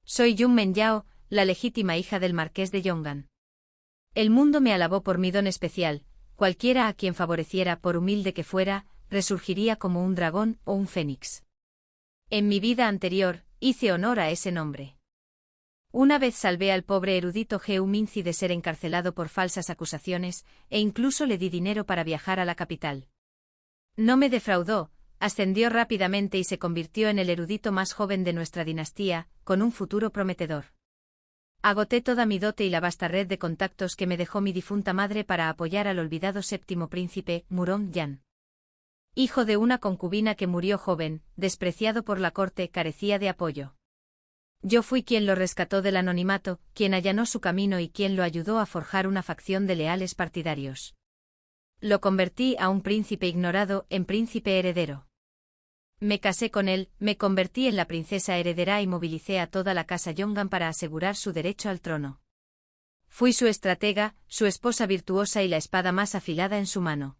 Soy Yun Menyao, la legítima hija del marqués de Yongan. El mundo me alabó por mi don especial, cualquiera a quien favoreciera, por humilde que fuera, resurgiría como un dragón o un fénix. En mi vida anterior, hice honor a ese nombre. Una vez salvé al pobre erudito Geu Minzi de ser encarcelado por falsas acusaciones, e incluso le di dinero para viajar a la capital. No me defraudó, ascendió rápidamente y se convirtió en el erudito más joven de nuestra dinastía, con un futuro prometedor. Agoté toda mi dote y la vasta red de contactos que me dejó mi difunta madre para apoyar al olvidado séptimo príncipe, Murong-Yan. Hijo de una concubina que murió joven, despreciado por la corte, carecía de apoyo. Yo fui quien lo rescató del anonimato, quien allanó su camino y quien lo ayudó a forjar una facción de leales partidarios. Lo convertí a un príncipe ignorado en príncipe heredero. Me casé con él, me convertí en la princesa heredera y movilicé a toda la casa Yongan para asegurar su derecho al trono. Fui su estratega, su esposa virtuosa y la espada más afilada en su mano.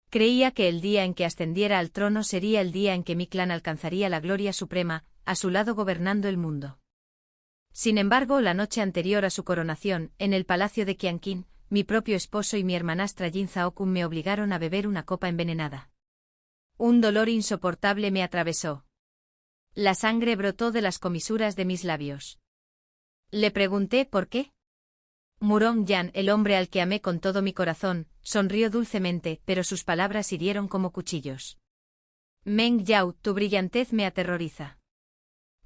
Creía que el día en que ascendiera al trono sería el día en que mi clan alcanzaría la gloria suprema, a su lado gobernando el mundo. Sin embargo, la noche anterior a su coronación, en el palacio de Qianqing, mi propio esposo y mi hermanastra Jin Zhaokun me obligaron a beber una copa envenenada. Un dolor insoportable me atravesó. La sangre brotó de las comisuras de mis labios. Le pregunté por qué. Murong-Yan, el hombre al que amé con todo mi corazón, sonrió dulcemente, pero sus palabras hirieron como cuchillos. Meng Yao, tu brillantez me aterroriza.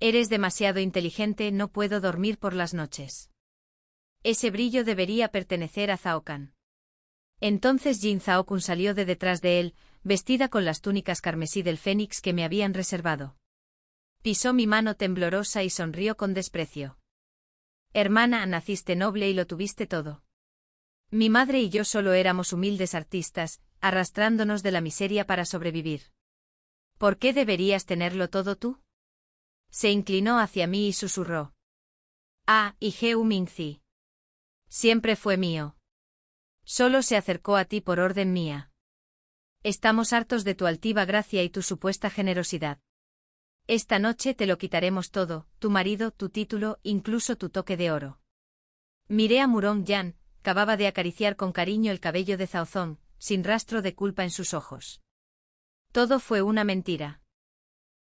Eres demasiado inteligente, no puedo dormir por las noches. Ese brillo debería pertenecer a Zhao Kan. Entonces Jin Zhaokun salió de detrás de él, vestida con las túnicas carmesí del fénix que me habían reservado. Pisó mi mano temblorosa y sonrió con desprecio. Hermana, naciste noble y lo tuviste todo. Mi madre y yo solo éramos humildes artistas, arrastrándonos de la miseria para sobrevivir. ¿Por qué deberías tenerlo todo tú? Se inclinó hacia mí y susurró. Ah, y Geu Minzi. Siempre fue mío. Solo se acercó a ti por orden mía. Estamos hartos de tu altiva gracia y tu supuesta generosidad. Esta noche te lo quitaremos todo, tu marido, tu título, incluso tu toque de oro. Miré a Murong-Yan, acababa de acariciar con cariño el cabello de Zhao Zong, sin rastro de culpa en sus ojos. Todo fue una mentira.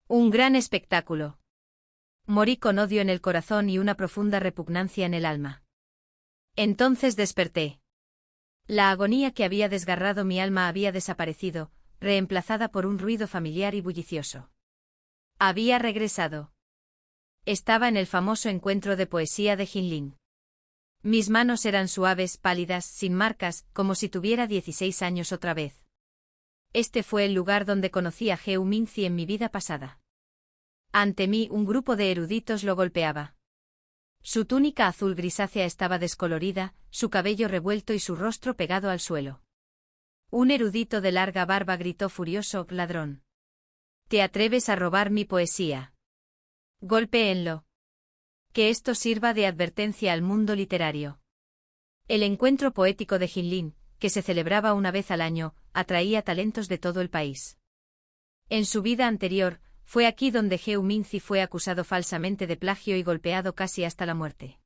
Un gran espectáculo. Morí con odio en el corazón y una profunda repugnancia en el alma. Entonces desperté. La agonía que había desgarrado mi alma había desaparecido, reemplazada por un ruido familiar y bullicioso. Había regresado. Estaba en el famoso encuentro de poesía de Jinling. Mis manos eran suaves, pálidas, sin marcas, como si tuviera 16 años otra vez. Este fue el lugar donde conocí a Geu Minzi en mi vida pasada. Ante mí un grupo de eruditos lo golpeaba. Su túnica azul grisácea estaba descolorida, su cabello revuelto y su rostro pegado al suelo. Un erudito de larga barba gritó furioso: «¡Ladrón! ¿Te atreves a robar mi poesía? Golpéenlo. Que esto sirva de advertencia al mundo literario». El encuentro poético de Jinling, que se celebraba una vez al año, atraía talentos de todo el país. En su vida anterior, fue aquí donde Geu Minzi fue acusado falsamente de plagio y golpeado casi hasta la muerte.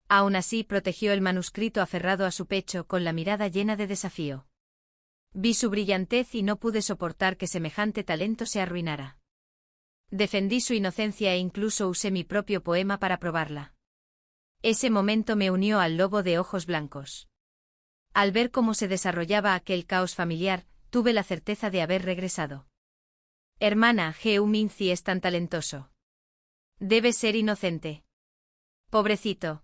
Aún así protegió el manuscrito aferrado a su pecho con la mirada llena de desafío. Vi su brillantez y no pude soportar que semejante talento se arruinara. Defendí su inocencia e incluso usé mi propio poema para probarla. Ese momento me unió al lobo de ojos blancos. Al ver cómo se desarrollaba aquel caos familiar, tuve la certeza de haber regresado. Hermana, Geu Minzi es tan talentoso. Debe ser inocente. Pobrecito.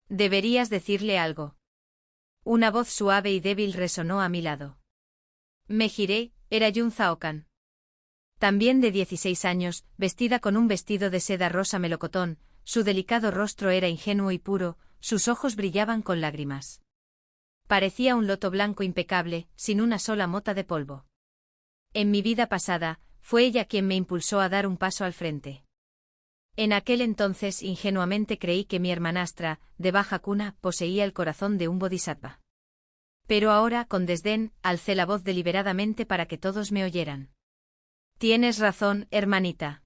Deberías decirle algo. Una voz suave y débil resonó a mi lado. Me giré, era Yun Zhaokan. También de 16 años, vestida con un vestido de seda rosa melocotón, su delicado rostro era ingenuo y puro, sus ojos brillaban con lágrimas. Parecía un loto blanco impecable, sin una sola mota de polvo. En mi vida pasada, fue ella quien me impulsó a dar un paso al frente. En aquel entonces ingenuamente creí que mi hermanastra, de baja cuna, poseía el corazón de un bodhisattva. Pero ahora, con desdén, alcé la voz deliberadamente para que todos me oyeran. Tienes razón, hermanita.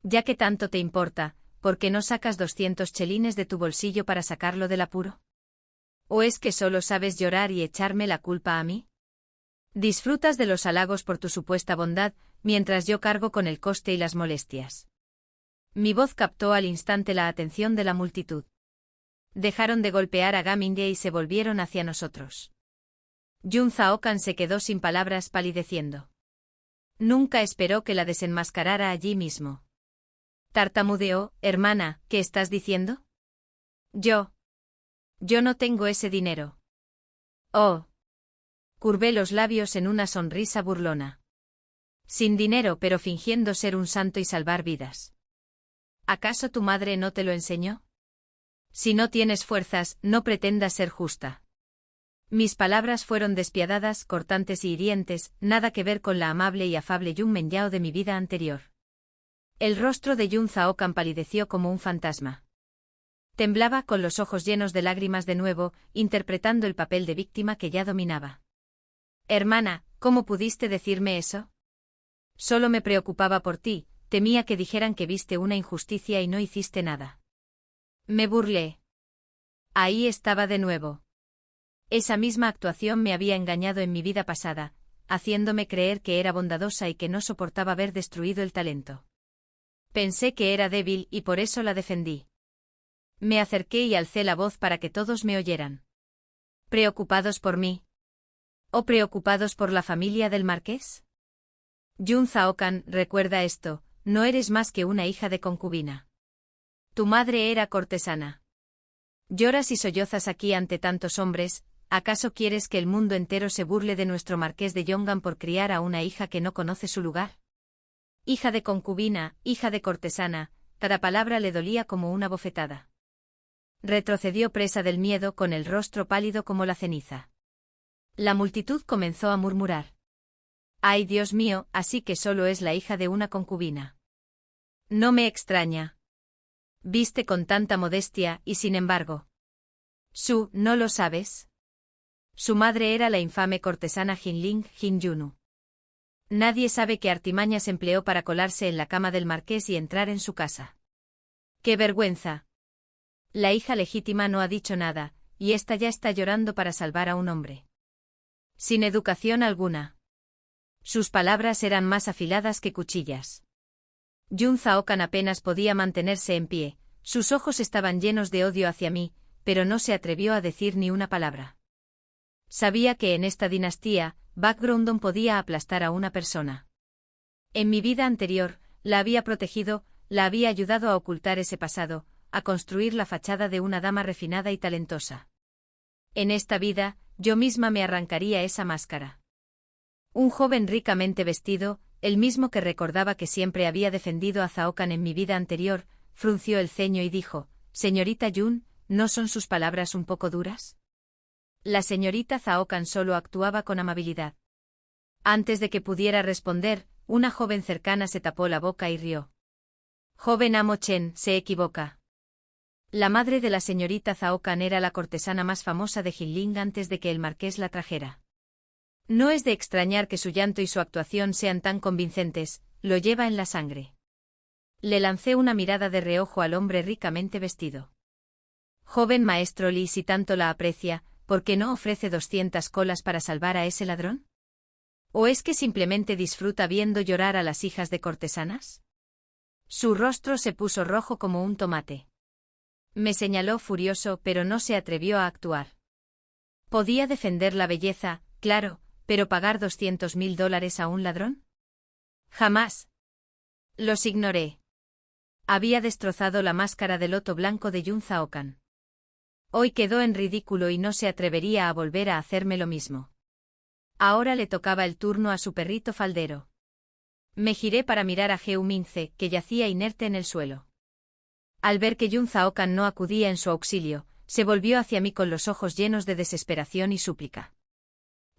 Ya que tanto te importa, ¿por qué no sacas 200 chelines de tu bolsillo para sacarlo del apuro? ¿O es que solo sabes llorar y echarme la culpa a mí? Disfrutas de los halagos por tu supuesta bondad, mientras yo cargo con el coste y las molestias. Mi voz captó al instante la atención de la multitud. Dejaron de golpear a Gamingge y se volvieron hacia nosotros. Yun Zaocan se quedó sin palabras palideciendo. Nunca esperó que la desenmascarara allí mismo. Tartamudeó: hermana, ¿qué estás diciendo? Yo no tengo ese dinero. Oh. Curvé los labios en una sonrisa burlona. Sin dinero, pero fingiendo ser un santo y salvar vidas. ¿Acaso tu madre no te lo enseñó? Si no tienes fuerzas, no pretendas ser justa. Mis palabras fueron despiadadas, cortantes y hirientes, nada que ver con la amable y afable Yun Menyao de mi vida anterior. El rostro de Yun Zaocan palideció como un fantasma. Temblaba, con los ojos llenos de lágrimas de nuevo, interpretando el papel de víctima que ya dominaba. Hermana, ¿cómo pudiste decirme eso? Solo me preocupaba por ti, temía que dijeran que viste una injusticia y no hiciste nada. Me burlé. Ahí estaba de nuevo. Esa misma actuación me había engañado en mi vida pasada, haciéndome creer que era bondadosa y que no soportaba ver destruido el talento. Pensé que era débil y por eso la defendí. Me acerqué y alcé la voz para que todos me oyeran. ¿Preocupados por mí? ¿O preocupados por la familia del marqués? Yun Zaocan, recuerda esto, no eres más que una hija de concubina. Tu madre era cortesana. Lloras y sollozas aquí ante tantos hombres, ¿acaso quieres que el mundo entero se burle de nuestro marqués de Yongan por criar a una hija que no conoce su lugar? Hija de concubina, hija de cortesana, cada palabra le dolía como una bofetada. Retrocedió presa del miedo con el rostro pálido como la ceniza. La multitud comenzó a murmurar. ¡Ay, Dios mío! Así que solo es la hija de una concubina. No me extraña. Viste con tanta modestia y sin embargo. ¿No lo sabes? Su madre era la infame cortesana Jinling Jinyunu. Nadie sabe qué artimañas empleó para colarse en la cama del marqués y entrar en su casa. ¡Qué vergüenza! La hija legítima no ha dicho nada, y ésta ya está llorando para salvar a un hombre. Sin educación alguna. Sus palabras eran más afiladas que cuchillas. Yun Zaocan apenas podía mantenerse en pie, sus ojos estaban llenos de odio hacia mí, pero no se atrevió a decir ni una palabra. Sabía que en esta dinastía, Backgroundon podía aplastar a una persona. En mi vida anterior, la había protegido, la había ayudado a ocultar ese pasado, a construir la fachada de una dama refinada y talentosa. En esta vida, yo misma me arrancaría esa máscara. Un joven ricamente vestido, el mismo que recordaba que siempre había defendido a Zaocan en mi vida anterior, frunció el ceño y dijo: «Señorita Yun, ¿no son sus palabras un poco duras?» La señorita Zaocan solo actuaba con amabilidad. Antes de que pudiera responder, una joven cercana se tapó la boca y rió. «Joven amo Chen, se equivoca». La madre de la señorita Zaocan era la cortesana más famosa de Jinling antes de que el marqués la trajera. No es de extrañar que su llanto y su actuación sean tan convincentes, lo lleva en la sangre. Le lancé una mirada de reojo al hombre ricamente vestido. Joven maestro Li, si tanto la aprecia, ¿por qué no ofrece 200 colas para salvar a ese ladrón? ¿O es que simplemente disfruta viendo llorar a las hijas de cortesanas? Su rostro se puso rojo como un tomate. Me señaló furioso, pero no se atrevió a actuar. Podía defender la belleza, claro, pero ¿pagar $200.000 a un ladrón? Jamás. Los ignoré. Había destrozado la máscara de loto blanco de Yun Zaocan. Hoy quedó en ridículo y no se atrevería a volver a hacerme lo mismo. Ahora le tocaba el turno a su perrito faldero. Me giré para mirar a Geu Minze, que yacía inerte en el suelo. Al ver que Yun Zaocan no acudía en su auxilio, se volvió hacia mí con los ojos llenos de desesperación y súplica.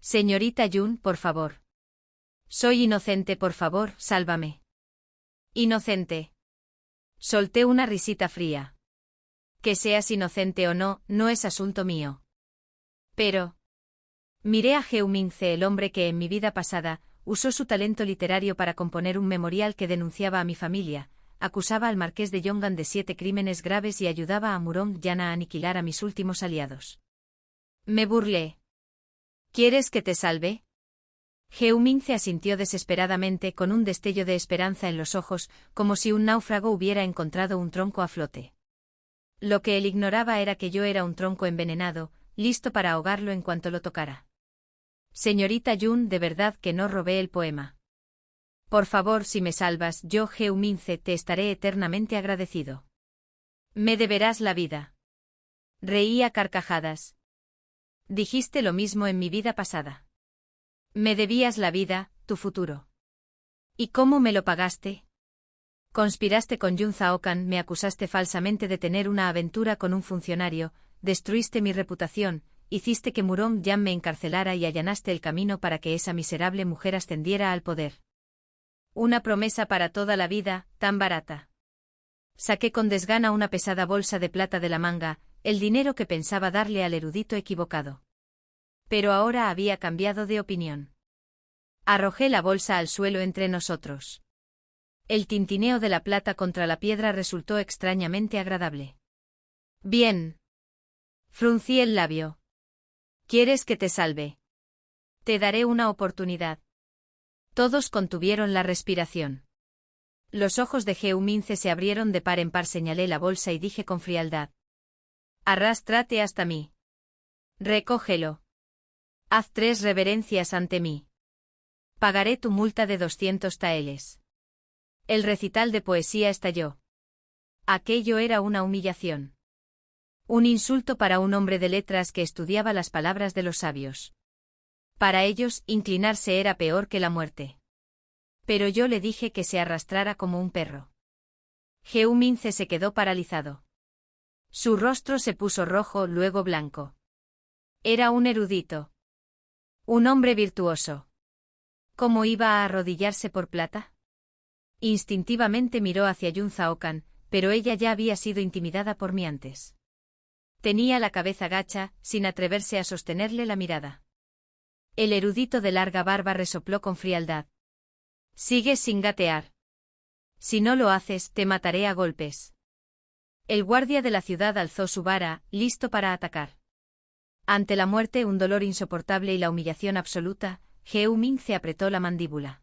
«Señorita Yun, por favor. Soy inocente, por favor, sálvame». «¿Inocente?» Solté una risita fría. Que seas inocente o no, no es asunto mío. Pero... Miré a Geu Minze, el hombre que en mi vida pasada usó su talento literario para componer un memorial que denunciaba a mi familia, acusaba al marqués de Yongan de 7 crímenes graves y ayudaba a Murong Yan a aniquilar a mis últimos aliados. Me burlé. ¿Quieres que te salve? Heumingce asintió desesperadamente con un destello de esperanza en los ojos, como si un náufrago hubiera encontrado un tronco a flote. Lo que él ignoraba era que yo era un tronco envenenado, listo para ahogarlo en cuanto lo tocara. Señorita Yun, de verdad que no robé el poema. Por favor, si me salvas, yo, Heumingce, te estaré eternamente agradecido. Me deberás la vida. Reí a carcajadas. Dijiste lo mismo en mi vida pasada. Me debías la vida, tu futuro. ¿Y cómo me lo pagaste? Conspiraste con Yun Zaocan, me acusaste falsamente de tener una aventura con un funcionario, destruiste mi reputación, hiciste que Murong Yan me encarcelara y allanaste el camino para que esa miserable mujer ascendiera al poder. Una promesa para toda la vida, tan barata. Saqué con desgana una pesada bolsa de plata de la manga, el dinero que pensaba darle al erudito equivocado. Pero ahora había cambiado de opinión. Arrojé la bolsa al suelo entre nosotros. El tintineo de la plata contra la piedra resultó extrañamente agradable. Bien. Fruncí el labio. ¿Quieres que te salve? Te daré una oportunidad. Todos contuvieron la respiración. Los ojos de Heumingce se abrieron de par en par. Señalé la bolsa y dije con frialdad. Arrástrate hasta mí. Recógelo. Haz 3 reverencias ante mí. Pagaré tu multa de 200 taeles. El recital de poesía estalló. Aquello era una humillación. Un insulto para un hombre de letras que estudiaba las palabras de los sabios. Para ellos, inclinarse era peor que la muerte. Pero yo le dije que se arrastrara como un perro. Heumingce se quedó paralizado. Su rostro se puso rojo, luego blanco. Era un erudito. Un hombre virtuoso. ¿Cómo iba a arrodillarse por plata? Instintivamente miró hacia Yun Zaocan, pero ella ya había sido intimidada por mí antes. Tenía la cabeza gacha, sin atreverse a sostenerle la mirada. El erudito de larga barba resopló con frialdad. Sigues sin gatear. Si no lo haces, te mataré a golpes. El guardia de la ciudad alzó su vara, listo para atacar. Ante la muerte, un dolor insoportable y la humillación absoluta, Heumingce apretó la mandíbula.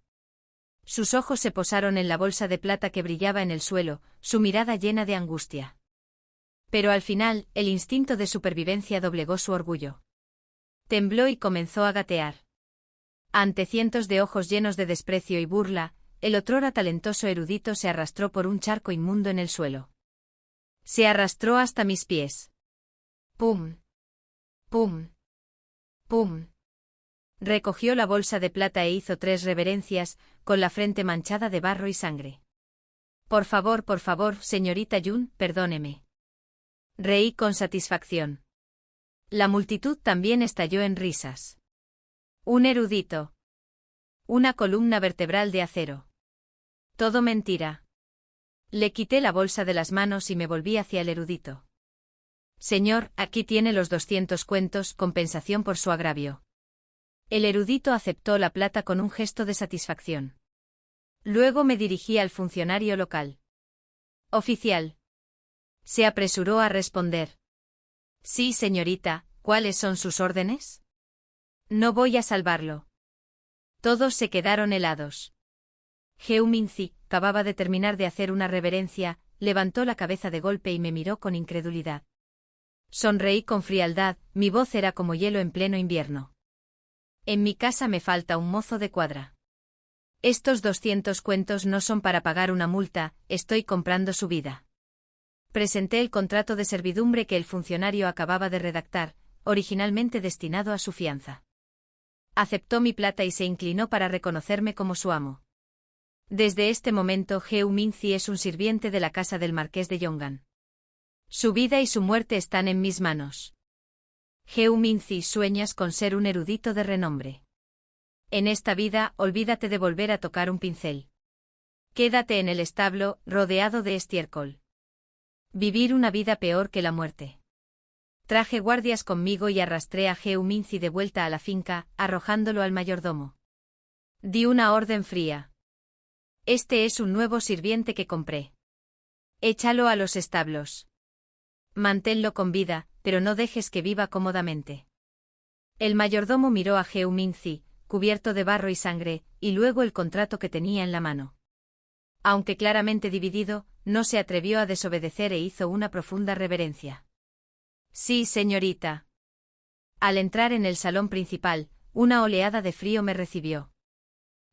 Sus ojos se posaron en la bolsa de plata que brillaba en el suelo, su mirada llena de angustia. Pero al final, el instinto de supervivencia doblegó su orgullo. Tembló y comenzó a gatear. Ante cientos de ojos llenos de desprecio y burla, el otrora talentoso erudito se arrastró por un charco inmundo en el suelo. Se arrastró hasta mis pies. ¡Pum! ¡Pum! ¡Pum! Recogió la bolsa de plata e hizo 3 reverencias, con la frente manchada de barro y sangre. Por favor, señorita Yun, perdóneme. Reí con satisfacción. La multitud también estalló en risas. Un erudito. Una columna vertebral de acero. Todo mentira. Le quité la bolsa de las manos y me volví hacia el erudito. Señor, aquí tiene los 200 cuentos, compensación por su agravio. El erudito aceptó la plata con un gesto de satisfacción. Luego me dirigí al funcionario local. Oficial. Se apresuró a responder. Sí, señorita, ¿cuáles son sus órdenes? No voy a salvarlo. Todos se quedaron helados. Heumingce acababa de terminar de hacer una reverencia, levantó la cabeza de golpe y me miró con incredulidad. Sonreí con frialdad, mi voz era como hielo en pleno invierno. En mi casa me falta un mozo de cuadra. Estos 200 cuentos no son para pagar una multa, estoy comprando su vida. Presenté el contrato de servidumbre que el funcionario acababa de redactar, originalmente destinado a su fianza. Aceptó mi plata y se inclinó para reconocerme como su amo. Desde este momento Heumingce es un sirviente de la casa del marqués de Yongan. Su vida y su muerte están en mis manos. Heumingce, sueñas con ser un erudito de renombre. En esta vida, olvídate de volver a tocar un pincel. Quédate en el establo, rodeado de estiércol. Vivir una vida peor que la muerte. Traje guardias conmigo y arrastré a Heumingce de vuelta a la finca, arrojándolo al mayordomo. Di una orden fría. Este es un nuevo sirviente que compré. Échalo a los establos. Manténlo con vida, pero no dejes que viva cómodamente. El mayordomo miró a Geu Minzi, cubierto de barro y sangre, y luego el contrato que tenía en la mano. Aunque claramente dividido, no se atrevió a desobedecer e hizo una profunda reverencia. Sí, señorita. Al entrar en el salón principal, una oleada de frío me recibió.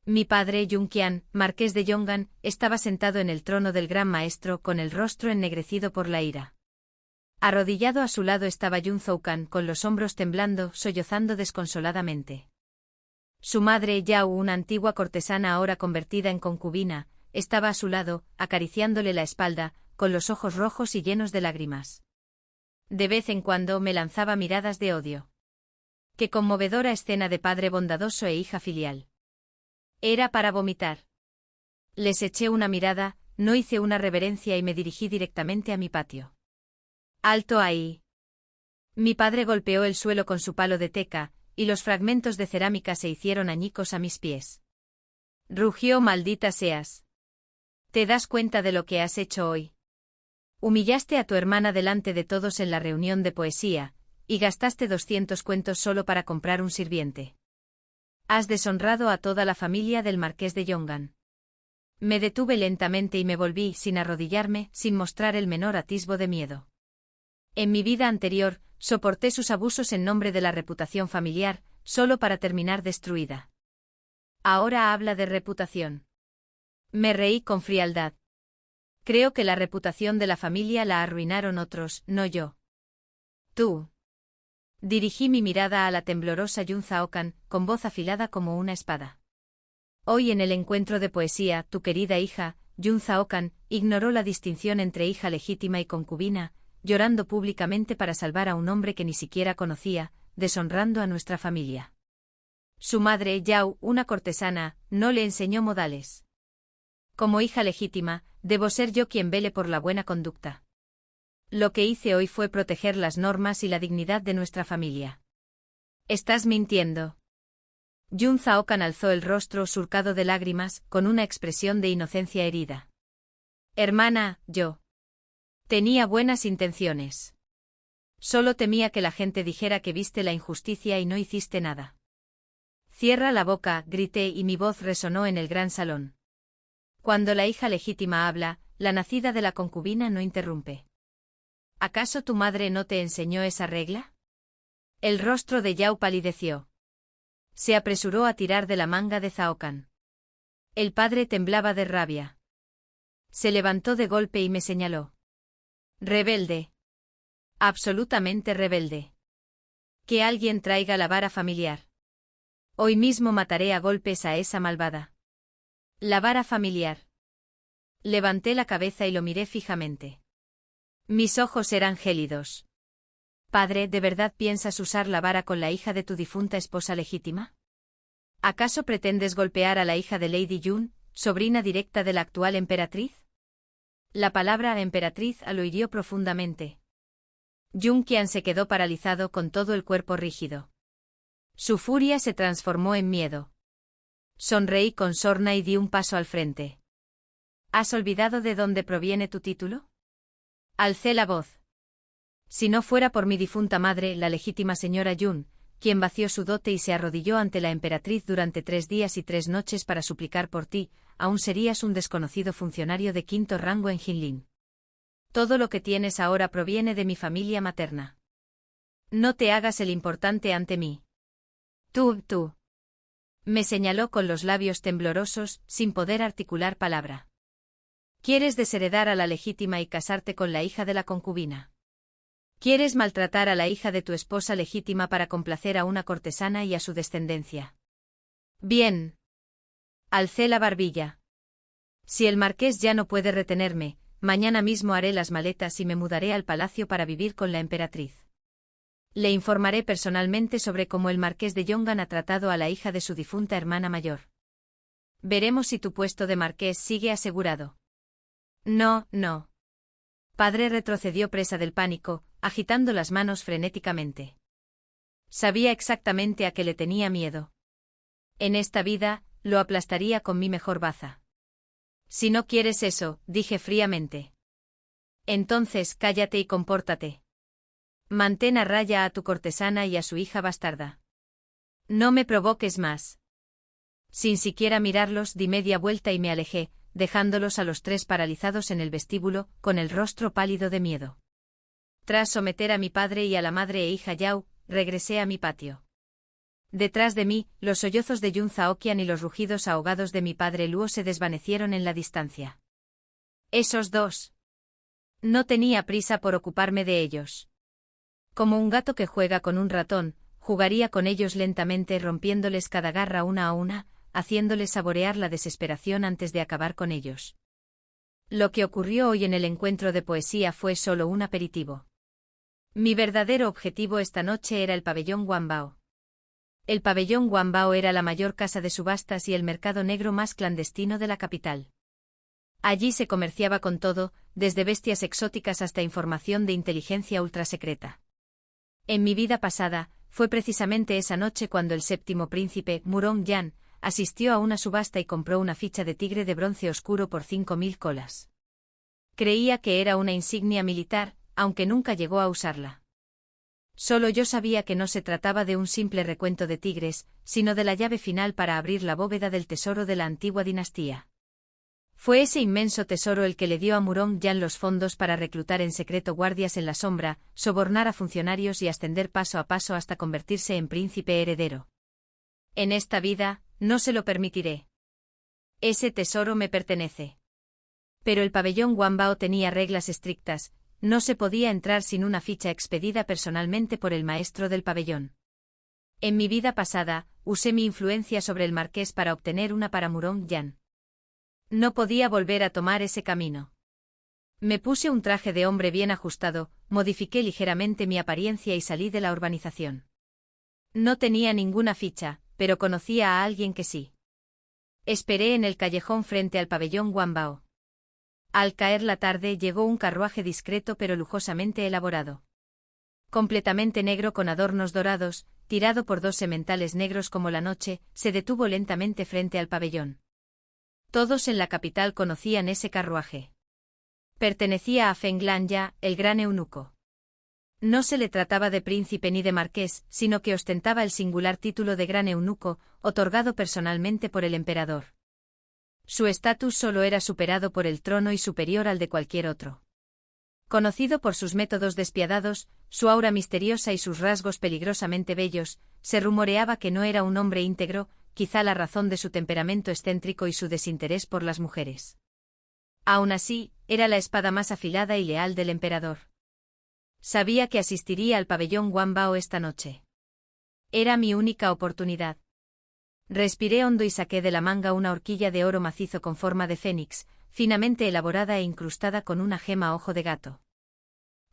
Mi padre, Yunqian, marqués de Yongan, estaba sentado en el trono del gran maestro con el rostro ennegrecido por la ira. Arrodillado a su lado estaba Yun Zoukan con los hombros temblando, sollozando desconsoladamente. Su madre, Yao, una antigua cortesana ahora convertida en concubina, estaba a su lado, acariciándole la espalda, con los ojos rojos y llenos de lágrimas. De vez en cuando me lanzaba miradas de odio. Qué conmovedora escena de padre bondadoso e hija filial. Era para vomitar. Les eché una mirada, no hice una reverencia y me dirigí directamente a mi patio. ¡Alto ahí! Mi padre golpeó el suelo con su palo de teca, y los fragmentos de cerámica se hicieron añicos a mis pies. Rugió: maldita seas. ¿Te das cuenta de lo que has hecho hoy? Humillaste a tu hermana delante de todos en la reunión de poesía, y gastaste 200 cuentos solo para comprar un sirviente. Has deshonrado a toda la familia del marqués de Yongan. Me detuve lentamente y me volví, sin arrodillarme, sin mostrar el menor atisbo de miedo. En mi vida anterior, soporté sus abusos en nombre de la reputación familiar, solo para terminar destruida. Ahora habla de reputación. Me reí con frialdad. Creo que la reputación de la familia la arruinaron otros, no yo. Tú. Dirigí mi mirada a la temblorosa Yun Zhaokan, con voz afilada como una espada. Hoy en el encuentro de poesía, tu querida hija, Yun Zhaokan, ignoró la distinción entre hija legítima y concubina, llorando públicamente para salvar a un hombre que ni siquiera conocía, deshonrando a nuestra familia. Su madre, Yao, una cortesana, no le enseñó modales. Como hija legítima, debo ser yo quien vele por la buena conducta. Lo que hice hoy fue proteger las normas y la dignidad de nuestra familia. Estás mintiendo. Yun Zhaokan alzó el rostro surcado de lágrimas, con una expresión de inocencia herida. Hermana, yo. Tenía buenas intenciones. Solo temía que la gente dijera que viste la injusticia y no hiciste nada. Cierra la boca, grité y mi voz resonó en el gran salón. Cuando la hija legítima habla, la nacida de la concubina no interrumpe. ¿Acaso tu madre no te enseñó esa regla? El rostro de Yao palideció. Se apresuró a tirar de la manga de Zhaokan. El padre temblaba de rabia. Se levantó de golpe y me señaló. Rebelde. Absolutamente rebelde. Que alguien traiga la vara familiar. Hoy mismo mataré a golpes a esa malvada. La vara familiar. Levanté la cabeza y lo miré fijamente. Mis ojos eran gélidos. Padre, ¿de verdad piensas usar la vara con la hija de tu difunta esposa legítima? ¿Acaso pretendes golpear a la hija de Lady Yun, sobrina directa de la actual emperatriz? La palabra emperatriz lo hirió profundamente. Yunqian se quedó paralizado con todo el cuerpo rígido. Su furia se transformó en miedo. Sonreí con sorna y di un paso al frente. ¿Has olvidado de dónde proviene tu título? Alcé la voz. Si no fuera por mi difunta madre, la legítima señora Yun, quien vació su dote y se arrodilló ante la emperatriz durante 3 días y 3 noches para suplicar por ti, aún serías un desconocido funcionario de 5º rango en Jinlin. Todo lo que tienes ahora proviene de mi familia materna. No te hagas el importante ante mí. Tú. Me señaló con los labios temblorosos, sin poder articular palabra. ¿Quieres desheredar a la legítima y casarte con la hija de la concubina? ¿Quieres maltratar a la hija de tu esposa legítima para complacer a una cortesana y a su descendencia? Bien. Alcé la barbilla. Si el marqués ya no puede retenerme, mañana mismo haré las maletas y me mudaré al palacio para vivir con la emperatriz. Le informaré personalmente sobre cómo el marqués de Yongan ha tratado a la hija de su difunta hermana mayor. Veremos si tu puesto de marqués sigue asegurado. No. Padre retrocedió presa del pánico, agitando las manos frenéticamente. Sabía exactamente a qué le tenía miedo. En esta vida, lo aplastaría con mi mejor baza. Si no quieres eso, dije fríamente. Entonces cállate y compórtate. Mantén a raya a tu cortesana y a su hija bastarda. No me provoques más. Sin siquiera mirarlos di media vuelta y me alejé, dejándolos a los tres paralizados en el vestíbulo, con el rostro pálido de miedo. Tras someter a mi padre y a la madre e hija Yao, regresé a mi patio. Detrás de mí, los sollozos de Yun Zaoqian y los rugidos ahogados de mi padre Luo se desvanecieron en la distancia. Esos dos. No tenía prisa por ocuparme de ellos. Como un gato que juega con un ratón, jugaría con ellos lentamente rompiéndoles cada garra una a una, haciéndoles saborear la desesperación antes de acabar con ellos. Lo que ocurrió hoy en el encuentro de poesía fue solo un aperitivo. Mi verdadero objetivo esta noche era el pabellón Wanbao. El pabellón Wanbao era la mayor casa de subastas y el mercado negro más clandestino de la capital. Allí se comerciaba con todo, desde bestias exóticas hasta información de inteligencia ultrasecreta. En mi vida pasada, fue precisamente esa noche cuando el séptimo príncipe, Murong Yan, asistió a una subasta y compró una ficha de tigre de bronce oscuro por 5.000 colas. Creía que era una insignia militar, aunque nunca llegó a usarla. Solo yo sabía que no se trataba de un simple recuento de tigres, sino de la llave final para abrir la bóveda del tesoro de la antigua dinastía. Fue ese inmenso tesoro el que le dio a Murong Yan los fondos para reclutar en secreto guardias en la sombra, sobornar a funcionarios y ascender paso a paso hasta convertirse en príncipe heredero. En esta vida, no se lo permitiré. Ese tesoro me pertenece. Pero el pabellón Wanbao tenía reglas estrictas, no se podía entrar sin una ficha expedida personalmente por el maestro del pabellón. En mi vida pasada, usé mi influencia sobre el marqués para obtener una para Murong Yan. No podía volver a tomar ese camino. Me puse un traje de hombre bien ajustado, modifiqué ligeramente mi apariencia y salí de la urbanización. No tenía ninguna ficha, pero conocía a alguien que sí. Esperé en el callejón frente al pabellón Wanbao. Al caer la tarde llegó un carruaje discreto pero lujosamente elaborado. Completamente negro con adornos dorados, tirado por dos sementales negros como la noche, se detuvo lentamente frente al pabellón. Todos en la capital conocían ese carruaje. Pertenecía a Feng Lanya, el gran eunuco. No se le trataba de príncipe ni de marqués, sino que ostentaba el singular título de gran eunuco, otorgado personalmente por el emperador. Su estatus solo era superado por el trono y superior al de cualquier otro. Conocido por sus métodos despiadados, su aura misteriosa y sus rasgos peligrosamente bellos, se rumoreaba que no era un hombre íntegro, quizá la razón de su temperamento excéntrico y su desinterés por las mujeres. Aún así, era la espada más afilada y leal del emperador. Sabía que asistiría al pabellón Wanbao esta noche. Era mi única oportunidad. Respiré hondo y saqué de la manga una horquilla de oro macizo con forma de fénix, finamente elaborada e incrustada con una gema ojo de gato.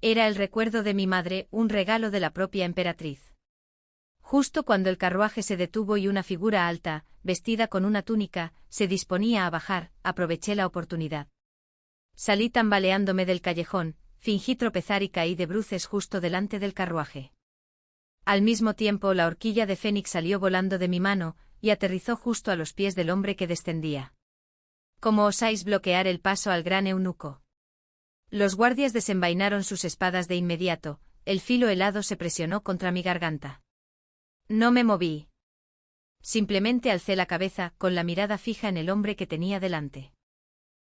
Era el recuerdo de mi madre, un regalo de la propia emperatriz. Justo cuando el carruaje se detuvo y una figura alta, vestida con una túnica, se disponía a bajar, aproveché la oportunidad. Salí tambaleándome del callejón, fingí tropezar y caí de bruces justo delante del carruaje. Al mismo tiempo la horquilla de fénix salió volando de mi mano, y aterrizó justo a los pies del hombre que descendía. ¿Cómo osáis bloquear el paso al gran eunuco? Los guardias desenvainaron sus espadas de inmediato, el filo helado se presionó contra mi garganta. No me moví. Simplemente alcé la cabeza, con la mirada fija en el hombre que tenía delante.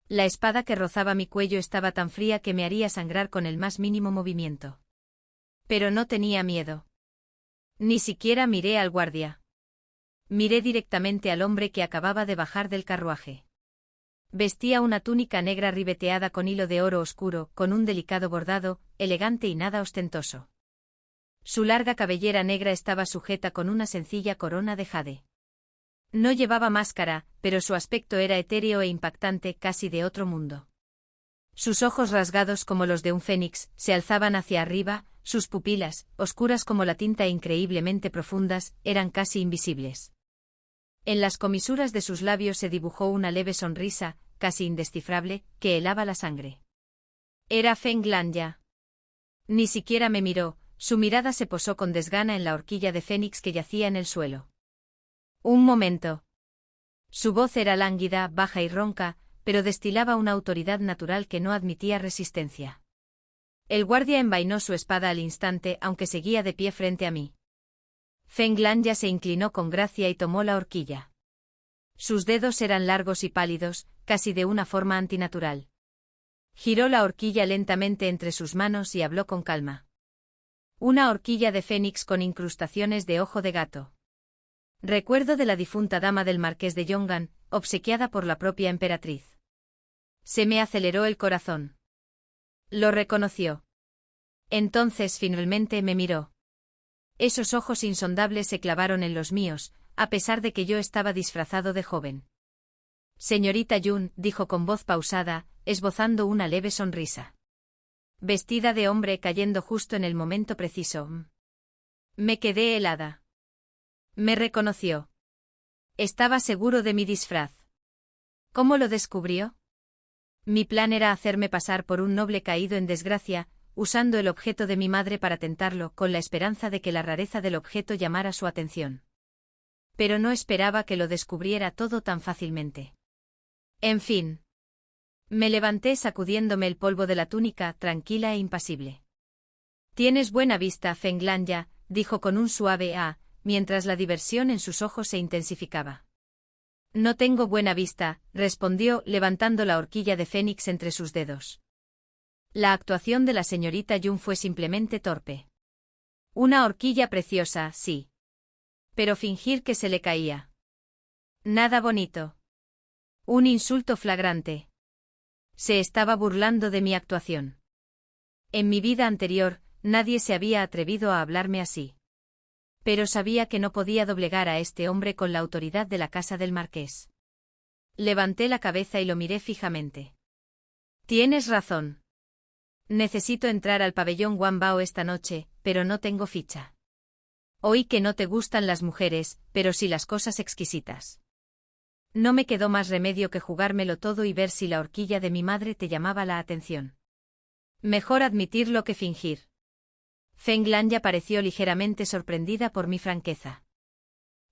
La espada que rozaba mi cuello estaba tan fría que me haría sangrar con el más mínimo movimiento. Pero no tenía miedo. Ni siquiera miré al guardia. Miré directamente al hombre que acababa de bajar del carruaje. Vestía una túnica negra ribeteada con hilo de oro oscuro, con un delicado bordado, elegante y nada ostentoso. Su larga cabellera negra estaba sujeta con una sencilla corona de jade. No llevaba máscara, pero su aspecto era etéreo e impactante, casi de otro mundo. Sus ojos rasgados como los de un fénix, se alzaban hacia arriba, sus pupilas, oscuras como la tinta e increíblemente profundas, eran casi invisibles. En las comisuras de sus labios se dibujó una leve sonrisa, casi indescifrable, que helaba la sangre. Era Feng Lanya. Ni siquiera me miró, su mirada se posó con desgana en la horquilla de fénix que yacía en el suelo. Un momento. Su voz era lánguida, baja y ronca, pero destilaba una autoridad natural que no admitía resistencia. El guardia envainó su espada al instante, aunque seguía de pie frente a mí. Feng Lanya se inclinó con gracia y tomó la horquilla. Sus dedos eran largos y pálidos, casi de una forma antinatural. Giró la horquilla lentamente entre sus manos y habló con calma. Una horquilla de fénix con incrustaciones de ojo de gato. Recuerdo de la difunta dama del marqués de Yongan, obsequiada por la propia emperatriz. Se me aceleró el corazón. Lo reconoció. Entonces finalmente me miró. Esos ojos insondables se clavaron en los míos, a pesar de que yo estaba disfrazado de joven. Señorita Yun, dijo con voz pausada, esbozando una leve sonrisa. Vestida de hombre cayendo justo en el momento preciso. Me quedé helada. Me reconoció. Estaba seguro de mi disfraz. ¿Cómo lo descubrió? Mi plan era hacerme pasar por un noble caído en desgracia, usando el objeto de mi madre para tentarlo, con la esperanza de que la rareza del objeto llamara su atención. Pero no esperaba que lo descubriera todo tan fácilmente. En fin. Me levanté sacudiéndome el polvo de la túnica, tranquila e impasible. Tienes buena vista, Feng Lanya, dijo con un suave mientras la diversión en sus ojos se intensificaba. No tengo buena vista, respondió, levantando la horquilla de fénix entre sus dedos. La actuación de la señorita Yun fue simplemente torpe. Una horquilla preciosa, sí. Pero fingir que se le caía. Nada bonito. Un insulto flagrante. Se estaba burlando de mi actuación. En mi vida anterior, nadie se había atrevido a hablarme así. Pero sabía que no podía doblegar a este hombre con la autoridad de la casa del marqués. Levanté la cabeza y lo miré fijamente. Tienes razón. Necesito entrar al pabellón Wanbao esta noche, pero no tengo ficha. Oí que no te gustan las mujeres, pero sí las cosas exquisitas. No me quedó más remedio que jugármelo todo y ver si la horquilla de mi madre te llamaba la atención. Mejor admitirlo que fingir. Feng Lanya pareció ligeramente sorprendida por mi franqueza.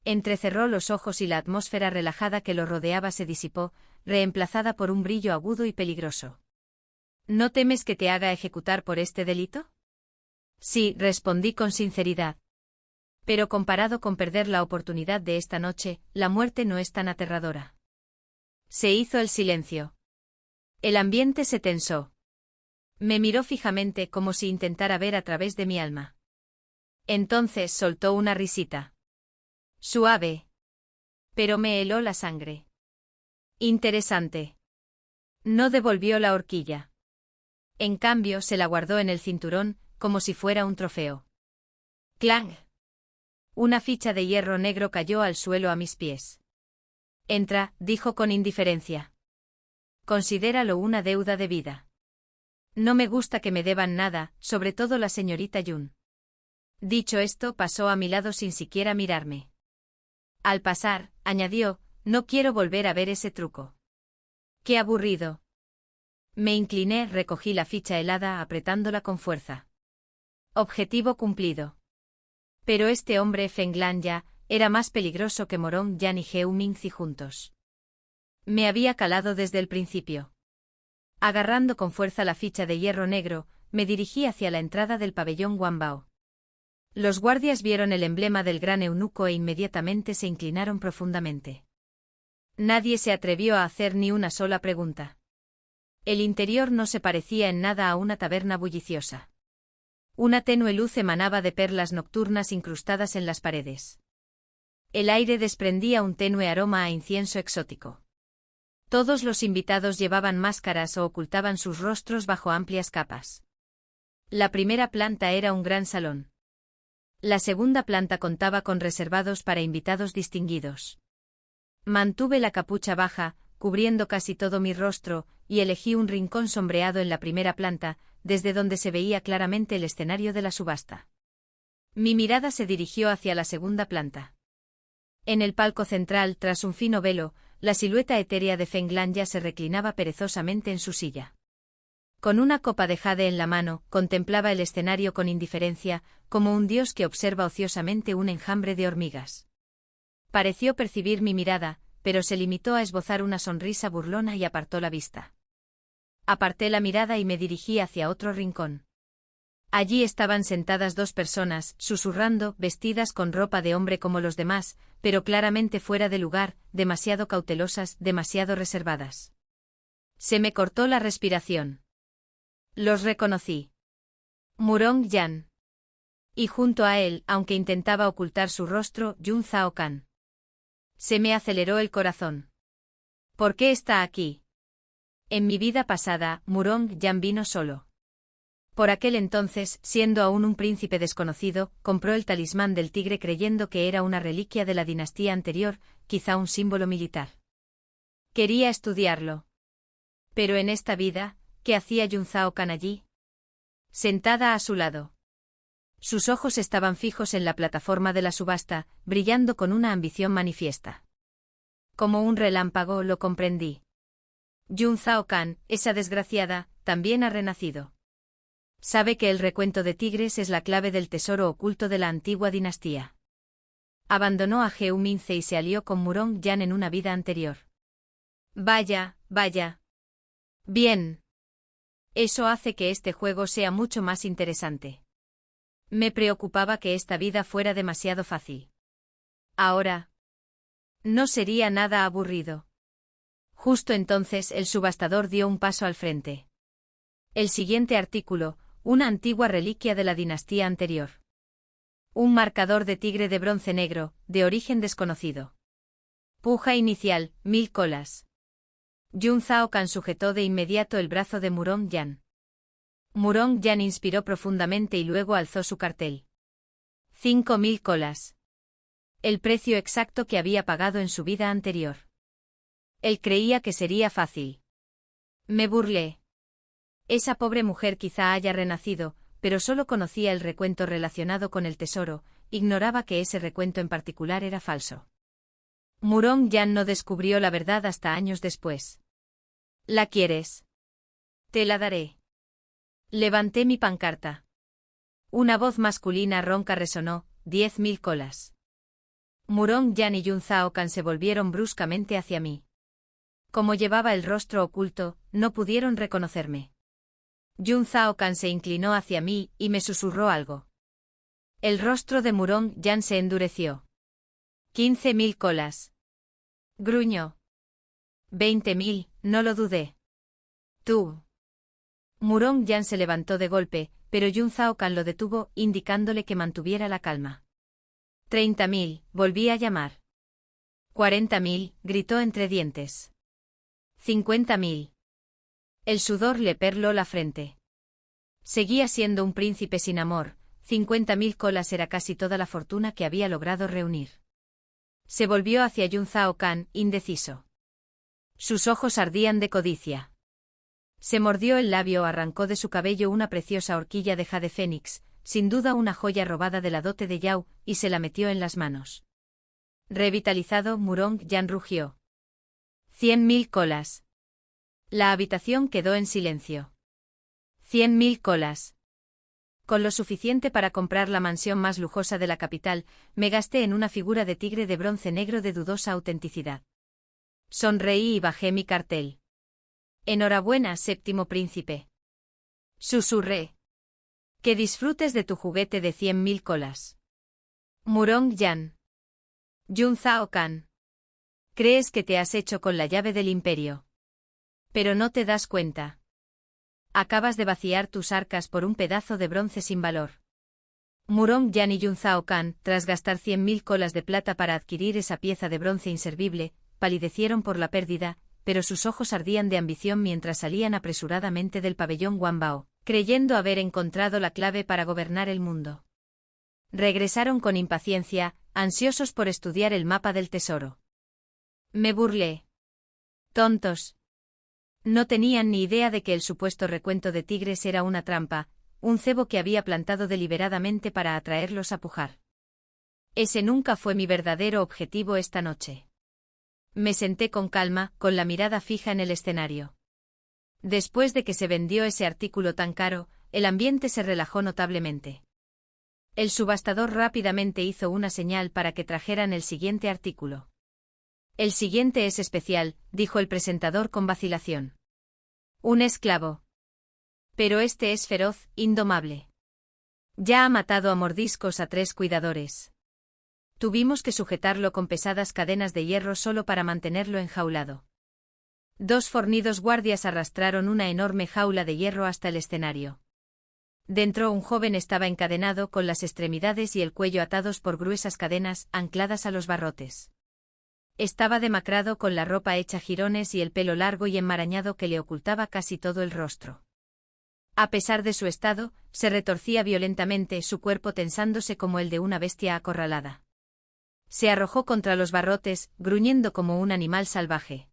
Entrecerró los ojos y la atmósfera relajada que lo rodeaba se disipó, reemplazada por un brillo agudo y peligroso. ¿No temes que te haga ejecutar por este delito? Sí, respondí con sinceridad. Pero comparado con perder la oportunidad de esta noche, la muerte no es tan aterradora. Se hizo el silencio. El ambiente se tensó. Me miró fijamente como si intentara ver a través de mi alma. Entonces soltó una risita. Suave. Pero me heló la sangre. Interesante. No devolvió la horquilla. En cambio, se la guardó en el cinturón, como si fuera un trofeo. ¡Clang! Una ficha de hierro negro cayó al suelo a mis pies. Entra, dijo con indiferencia. Considéralo una deuda de vida. No me gusta que me deban nada, sobre todo la señorita Yun. Dicho esto, pasó a mi lado sin siquiera mirarme. Al pasar, añadió, no quiero volver a ver ese truco. ¡Qué aburrido! Me incliné, recogí la ficha helada apretándola con fuerza. Objetivo cumplido. Pero este hombre Feng Lanya era más peligroso que Morong Yan y Geu Mingzi juntos. Me había calado desde el principio. Agarrando con fuerza la ficha de hierro negro, me dirigí hacia la entrada del pabellón Wanbao. Los guardias vieron el emblema del gran eunuco e inmediatamente se inclinaron profundamente. Nadie se atrevió a hacer ni una sola pregunta. El interior no se parecía en nada a una taberna bulliciosa. Una tenue luz emanaba de perlas nocturnas incrustadas en las paredes. El aire desprendía un tenue aroma a incienso exótico. Todos los invitados llevaban máscaras o ocultaban sus rostros bajo amplias capas. La primera planta era un gran salón. La segunda planta contaba con reservados para invitados distinguidos. Mantuve la capucha baja, cubriendo casi todo mi rostro, y elegí un rincón sombreado en la primera planta, desde donde se veía claramente el escenario de la subasta. Mi mirada se dirigió hacia la segunda planta. En el palco central, tras un fino velo, la silueta etérea de Feng Lanya se reclinaba perezosamente en su silla. Con una copa de jade en la mano, contemplaba el escenario con indiferencia, como un dios que observa ociosamente un enjambre de hormigas. Pareció percibir mi mirada, pero se limitó a esbozar una sonrisa burlona y apartó la vista. Aparté la mirada y me dirigí hacia otro rincón. Allí estaban sentadas dos personas, susurrando, vestidas con ropa de hombre como los demás, pero claramente fuera de lugar, demasiado cautelosas, demasiado reservadas. Se me cortó la respiración. Los reconocí. Murong Yan. Y junto a él, aunque intentaba ocultar su rostro, Yun Zhao Kan. Se me aceleró el corazón. ¿Por qué está aquí? En mi vida pasada, Murong Yan vino solo. Por aquel entonces, siendo aún un príncipe desconocido, compró el talismán del tigre creyendo que era una reliquia de la dinastía anterior, quizá un símbolo militar. Quería estudiarlo. Pero en esta vida, ¿qué hacía Yun Zhao Kan allí? Sentada a su lado. Sus ojos estaban fijos en la plataforma de la subasta, brillando con una ambición manifiesta. Como un relámpago lo comprendí. Yun Zhao Kan, esa desgraciada, también ha renacido. Sabe que el recuento de tigres es la clave del tesoro oculto de la antigua dinastía. Abandonó a Geu Minze y se alió con Murong Yan en una vida anterior. Vaya, vaya. Bien. Eso hace que este juego sea mucho más interesante. Me preocupaba que esta vida fuera demasiado fácil. Ahora. No sería nada aburrido. Justo entonces el subastador dio un paso al frente. El siguiente artículo, una antigua reliquia de la dinastía anterior. Un marcador de tigre de bronce negro, de origen desconocido. Puja inicial, 1000 colas. Yun Zhao Kan sujetó de inmediato el brazo de Murong Yan. Murong Yan inspiró profundamente y luego alzó su cartel. 5000 colas. El precio exacto que había pagado en su vida anterior. Él creía que sería fácil. Me burlé. Esa pobre mujer quizá haya renacido, pero solo conocía el recuento relacionado con el tesoro, ignoraba que ese recuento en particular era falso. Murong Yan no descubrió la verdad hasta años después. ¿La quieres? Te la daré. Levanté mi pancarta. Una voz masculina ronca resonó, 10.000 colas. Murong Yan y Yun Zhao Kan se volvieron bruscamente hacia mí. Como llevaba el rostro oculto, no pudieron reconocerme. Yun Zhao Kan se inclinó hacia mí y me susurró algo. El rostro de Murong Yan se endureció. 15.000 colas. Gruñó. 20.000, no lo dudé. Tú. Murong Yan se levantó de golpe, pero Yun Zhao Kan lo detuvo, indicándole que mantuviera la calma. 30.000, volví a llamar. 40.000, gritó entre dientes. 50.000. El sudor le perló la frente. Seguía siendo un príncipe sin amor, 50.000 colas era casi toda la fortuna que había logrado reunir. Se volvió hacia Yun Zhao Kan, indeciso. Sus ojos ardían de codicia. Se mordió el labio, arrancó de su cabello una preciosa horquilla de jade fénix, sin duda una joya robada de la dote de Yao, y se la metió en las manos. Revitalizado, Murong Yan rugió. 100.000 colas. La habitación quedó en silencio. 100.000 colas. Con lo suficiente para comprar la mansión más lujosa de la capital, me gasté en una figura de tigre de bronce negro de dudosa autenticidad. Sonreí y bajé mi cartel. Enhorabuena, séptimo príncipe. Susurré. Que disfrutes de tu juguete de 100.000 colas. Murong Yan. Yun Zhao Kan. Crees que te has hecho con la llave del imperio. Pero no te das cuenta. Acabas de vaciar tus arcas por un pedazo de bronce sin valor. Murong Yan y Yun Zhao Kan, tras gastar 100.000 colas de plata para adquirir esa pieza de bronce inservible, palidecieron por la pérdida, pero sus ojos ardían de ambición mientras salían apresuradamente del pabellón Wanbao, creyendo haber encontrado la clave para gobernar el mundo. Regresaron con impaciencia, ansiosos por estudiar el mapa del tesoro. Me burlé. Tontos. No tenían ni idea de que el supuesto recuento de tigres era una trampa, un cebo que había plantado deliberadamente para atraerlos a pujar. Ese nunca fue mi verdadero objetivo esta noche. Me senté con calma, con la mirada fija en el escenario. Después de que se vendió ese artículo tan caro, el ambiente se relajó notablemente. El subastador rápidamente hizo una señal para que trajeran el siguiente artículo. El siguiente es especial, dijo el presentador con vacilación. Un esclavo. Pero este es feroz, indomable. Ya ha matado a mordiscos a 3 cuidadores. Tuvimos que sujetarlo con pesadas cadenas de hierro solo para mantenerlo enjaulado. 2 fornidos guardias arrastraron una enorme jaula de hierro hasta el escenario. Dentro un joven estaba encadenado con las extremidades y el cuello atados por gruesas cadenas ancladas a los barrotes. Estaba demacrado con la ropa hecha jirones y el pelo largo y enmarañado que le ocultaba casi todo el rostro. A pesar de su estado, se retorcía violentamente, su cuerpo tensándose como el de una bestia acorralada. Se arrojó contra los barrotes, gruñendo como un animal salvaje.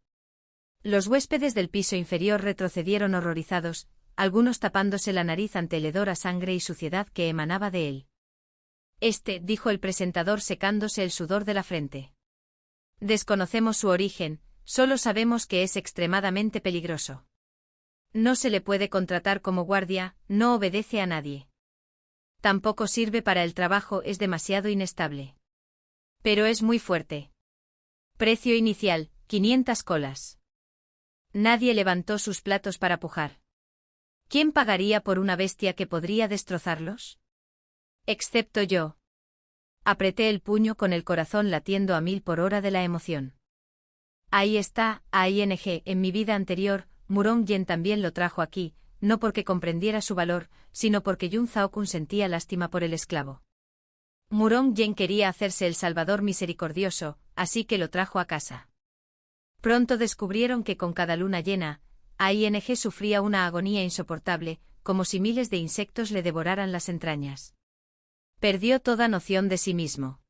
Los huéspedes del piso inferior retrocedieron horrorizados, algunos tapándose la nariz ante el hedor a sangre y suciedad que emanaba de él. Dijo el presentador secándose el sudor de la frente. Desconocemos su origen, solo sabemos que es extremadamente peligroso. No se le puede contratar como guardia, no obedece a nadie. Tampoco sirve para el trabajo, es demasiado inestable. Pero es muy fuerte. Precio inicial, 500 colas. Nadie levantó sus platos para pujar. ¿Quién pagaría por una bestia que podría destrozarlos? Excepto yo. Apreté el puño con el corazón latiendo a 1000 por hora de la emoción. Ahí está, AING, en mi vida anterior, Murong Yen también lo trajo aquí, no porque comprendiera su valor, sino porque Yun Zaokun sentía lástima por el esclavo. Murong Yen quería hacerse el salvador misericordioso, así que lo trajo a casa. Pronto descubrieron que con cada luna llena, AING sufría una agonía insoportable, como si miles de insectos le devoraran las entrañas. Perdió toda noción de sí mismo.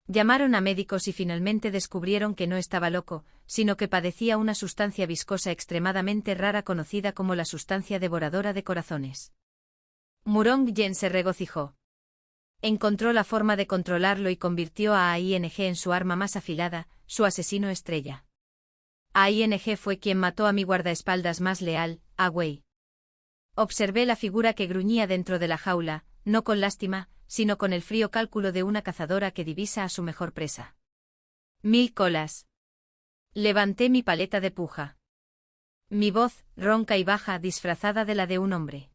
Llamaron a médicos y finalmente descubrieron que no estaba loco, sino que padecía una sustancia viscosa extremadamente rara conocida como la sustancia devoradora de corazones. Murong Yen se regocijó. Encontró la forma de controlarlo y convirtió a AING en su arma más afilada, su asesino estrella. AING fue quien mató a mi guardaespaldas más leal, a Wei. Observé la figura que gruñía dentro de la jaula, no con lástima, sino con el frío cálculo de una cazadora que divisa a su mejor presa. 1000 colas. Levanté mi paleta de puja. Mi voz, ronca y baja, disfrazada de la de un hombre.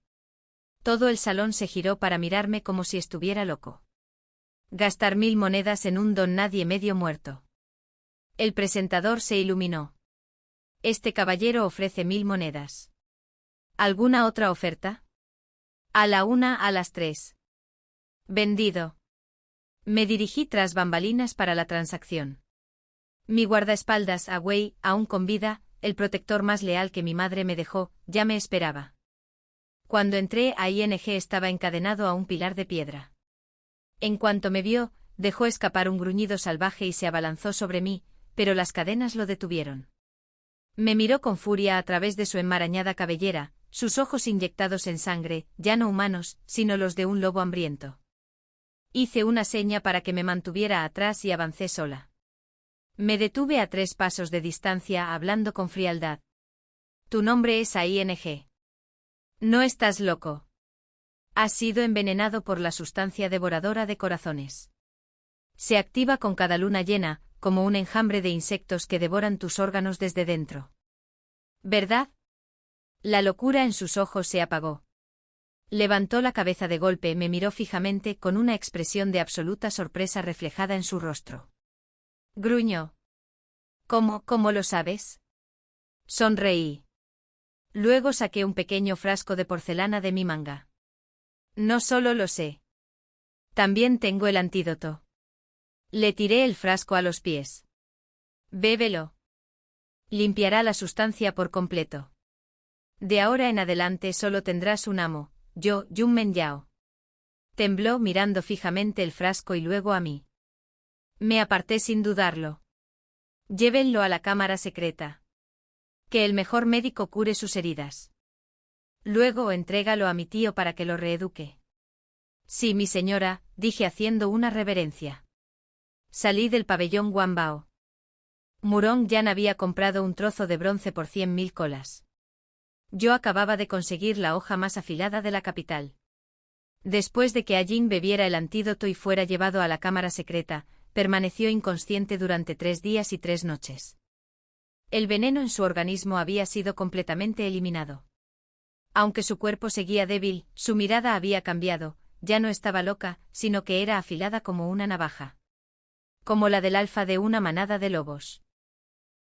Todo el salón se giró para mirarme como si estuviera loco. Gastar 1000 monedas en un don nadie medio muerto. El presentador se iluminó. Este caballero ofrece 1000 monedas. ¿Alguna otra oferta? A la 1, a las 3. Vendido. Me dirigí tras bambalinas para la transacción. Mi guardaespaldas, Wei, aún con vida, el protector más leal que mi madre me dejó, ya me esperaba. Cuando entré, AING estaba encadenado a un pilar de piedra. En cuanto me vio, dejó escapar un gruñido salvaje y se abalanzó sobre mí, pero las cadenas lo detuvieron. Me miró con furia a través de su enmarañada cabellera, sus ojos inyectados en sangre, ya no humanos, sino los de un lobo hambriento. Hice una seña para que me mantuviera atrás y avancé sola. Me detuve a 3 pasos de distancia hablando con frialdad. Tu nombre es AING. No estás loco. Has sido envenenado por la sustancia devoradora de corazones. Se activa con cada luna llena, como un enjambre de insectos que devoran tus órganos desde dentro. ¿Verdad? La locura en sus ojos se apagó. Levantó la cabeza de golpe, me miró fijamente con una expresión de absoluta sorpresa reflejada en su rostro. Gruñó. ¿Cómo lo sabes? Sonreí. Luego saqué un pequeño frasco de porcelana de mi manga. No solo lo sé. También tengo el antídoto. Le tiré el frasco a los pies. Bébelo. Limpiará la sustancia por completo. De ahora en adelante solo tendrás un amo, yo, Yun Menyao. Tembló mirando fijamente el frasco y luego a mí. Me aparté sin dudarlo. Llévenlo a la cámara secreta. Que el mejor médico cure sus heridas. Luego entrégalo a mi tío para que lo reeduque. Sí, mi señora, dije haciendo una reverencia. Salí del pabellón Wanbao. Murong Yen había comprado un trozo de bronce por 100.000 colas. Yo acababa de conseguir la hoja más afilada de la capital. Después de que Ajin bebiera el antídoto y fuera llevado a la cámara secreta, permaneció inconsciente durante 3 días y 3 noches. El veneno en su organismo había sido completamente eliminado. Aunque su cuerpo seguía débil, su mirada había cambiado, ya no estaba loca, sino que era afilada como una navaja. Como la del alfa de una manada de lobos.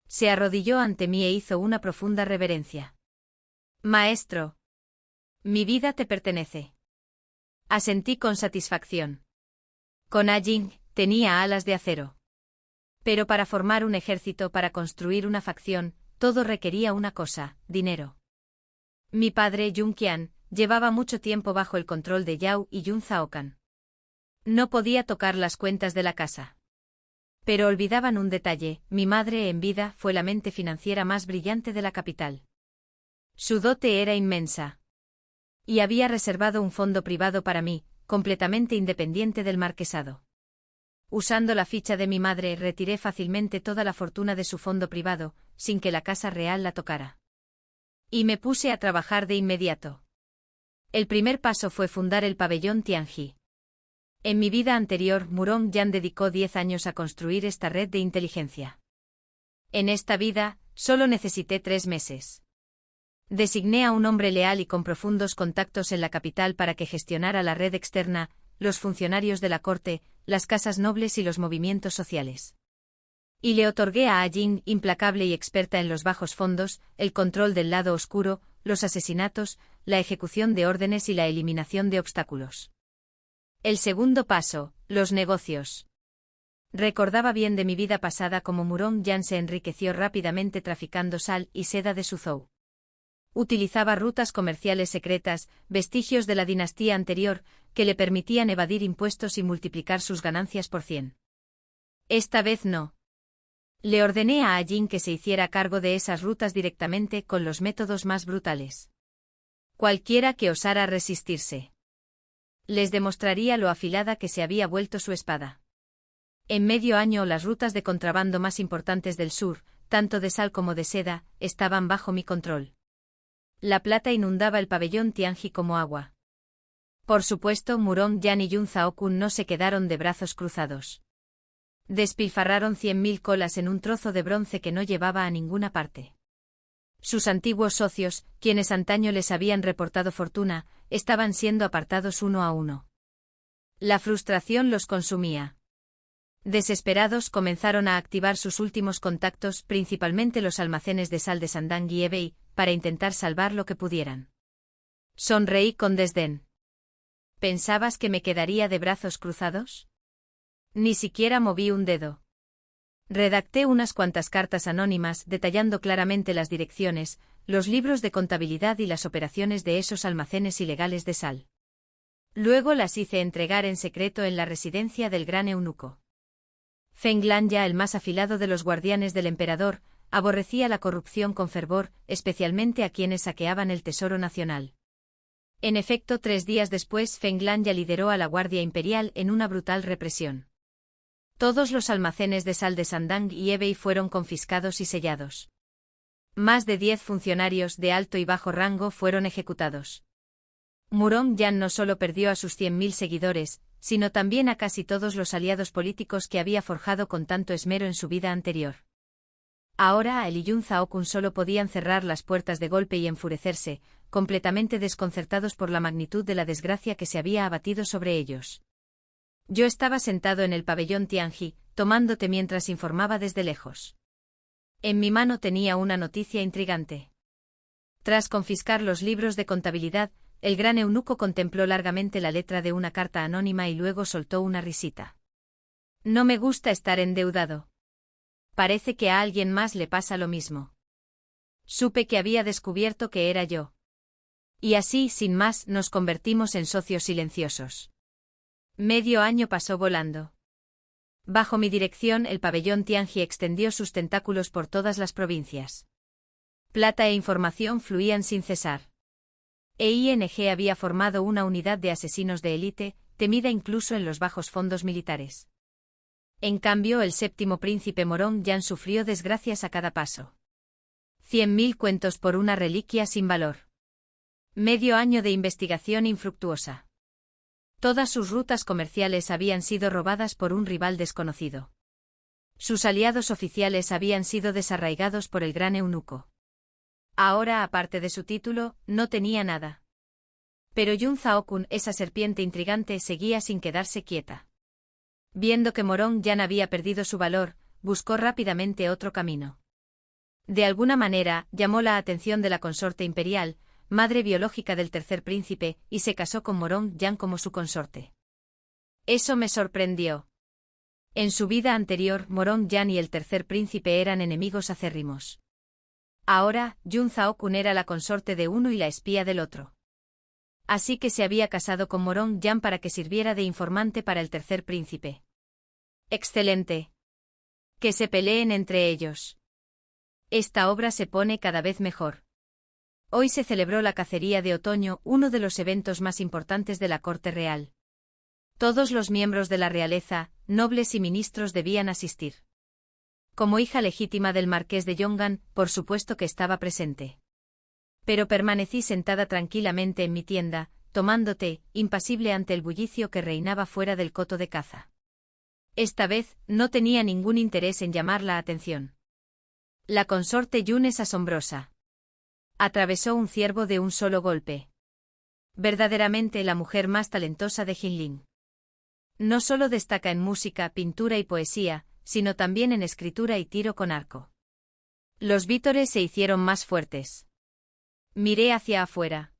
Se arrodilló ante mí e hizo una profunda reverencia. Maestro. Mi vida te pertenece. Asentí con satisfacción. Con Ajing, tenía alas de acero. Pero para formar un ejército, para construir una facción, todo requería una cosa: dinero. Mi padre, Yun Qian, llevaba mucho tiempo bajo el control de Yao y Yun Zhaokan. No podía tocar las cuentas de la casa. Pero olvidaban un detalle: mi madre en vida fue la mente financiera más brillante de la capital. Su dote era inmensa. Y había reservado un fondo privado para mí, completamente independiente del marquesado. Usando la ficha de mi madre, retiré fácilmente toda la fortuna de su fondo privado, sin que la casa real la tocara. Y me puse a trabajar de inmediato. El primer paso fue fundar el pabellón Tianji. En mi vida anterior, Murong Yan dedicó 10 años a construir esta red de inteligencia. En esta vida, solo necesité 3 meses. Designé a un hombre leal y con profundos contactos en la capital para que gestionara la red externa, los funcionarios de la corte, las casas nobles y los movimientos sociales. Y le otorgué a Ajing, implacable y experta en los bajos fondos, el control del lado oscuro, los asesinatos, la ejecución de órdenes y la eliminación de obstáculos. El segundo paso: los negocios. Recordaba bien de mi vida pasada cómo Murong Yan se enriqueció rápidamente traficando sal y seda de Suzhou. Utilizaba rutas comerciales secretas, vestigios de la dinastía anterior, que le permitían evadir impuestos y multiplicar sus ganancias por 100. Esta vez no. Le ordené a Ajing que se hiciera cargo de esas rutas directamente con los métodos más brutales. Cualquiera que osara resistirse. Les demostraría lo afilada que se había vuelto su espada. En medio año las rutas de contrabando más importantes del sur, tanto de sal como de seda, estaban bajo mi control. La plata inundaba el pabellón Tianji como agua. Por supuesto, Murong Yan y Yun Zhaokun no se quedaron de brazos cruzados. Despilfarraron 100.000 colas en un trozo de bronce que no llevaba a ninguna parte. Sus antiguos socios, quienes antaño les habían reportado fortuna, estaban siendo apartados uno a uno. La frustración los consumía. Desesperados comenzaron a activar sus últimos contactos, principalmente los almacenes de sal de Sandang y Hebei, para intentar salvar lo que pudieran. Sonreí con desdén. ¿Pensabas que me quedaría de brazos cruzados? Ni siquiera moví un dedo. Redacté unas cuantas cartas anónimas detallando claramente las direcciones, los libros de contabilidad y las operaciones de esos almacenes ilegales de sal. Luego las hice entregar en secreto en la residencia del gran eunuco. Feng Lanya, el más afilado de los guardianes del emperador, aborrecía la corrupción con fervor, especialmente a quienes saqueaban el tesoro nacional. En efecto, 3 días después, Feng Lanya lideró a la Guardia Imperial en una brutal represión. Todos los almacenes de sal de Sandang y Hebei fueron confiscados y sellados. Más de 10 funcionarios de alto y bajo rango fueron ejecutados. Murong Yan no solo perdió a sus 100.000 seguidores, sino también a casi todos los aliados políticos que había forjado con tanto esmero en su vida anterior. Ahora él y Yun Zhaokun solo podían cerrar las puertas de golpe y enfurecerse, completamente desconcertados por la magnitud de la desgracia que se había abatido sobre ellos. Yo estaba sentado en el pabellón Tianji, tomando té mientras informaba desde lejos. En mi mano tenía una noticia intrigante. Tras confiscar los libros de contabilidad, el gran eunuco contempló largamente la letra de una carta anónima y luego soltó una risita. No me gusta estar endeudado. Parece que a alguien más le pasa lo mismo. Supe que había descubierto que era yo. Y así, sin más, nos convertimos en socios silenciosos. Medio año pasó volando. Bajo mi dirección, el pabellón Tianji extendió sus tentáculos por todas las provincias. Plata e información fluían sin cesar. EING había formado una unidad de asesinos de élite, temida incluso en los bajos fondos militares. En cambio, el séptimo príncipe Murong Yan sufrió desgracias a cada paso. 100.000 cuentos por una reliquia sin valor. Medio año de investigación infructuosa. Todas sus rutas comerciales habían sido robadas por un rival desconocido. Sus aliados oficiales habían sido desarraigados por el gran eunuco. Ahora, aparte de su título, no tenía nada. Pero Yun Zhaokun, esa serpiente intrigante, seguía sin quedarse quieta. Viendo que Morong Yan había perdido su valor, buscó rápidamente otro camino. De alguna manera, llamó la atención de la consorte imperial, madre biológica del tercer príncipe, y se casó con Morong Yan como su consorte. Eso me sorprendió. En su vida anterior, Morong Yan y el tercer príncipe eran enemigos acérrimos. Ahora, Yun Zhaokun era la consorte de uno y la espía del otro. Así que se había casado con Morong Yan para que sirviera de informante para el tercer príncipe. Excelente. Que se peleen entre ellos. Esta obra se pone cada vez mejor. Hoy se celebró la cacería de otoño, uno de los eventos más importantes de la corte real. Todos los miembros de la realeza, nobles y ministros debían asistir. Como hija legítima del marqués de Yongan, por supuesto que estaba presente. Pero permanecí sentada tranquilamente en mi tienda, tomando té, impasible ante el bullicio que reinaba fuera del coto de caza. Esta vez, no tenía ningún interés en llamar la atención. La consorte Yun es asombrosa. Atravesó un ciervo de un solo golpe. Verdaderamente la mujer más talentosa de Jinling. No solo destaca en música, pintura y poesía, sino también en escritura y tiro con arco. Los vítores se hicieron más fuertes. Miré hacia afuera.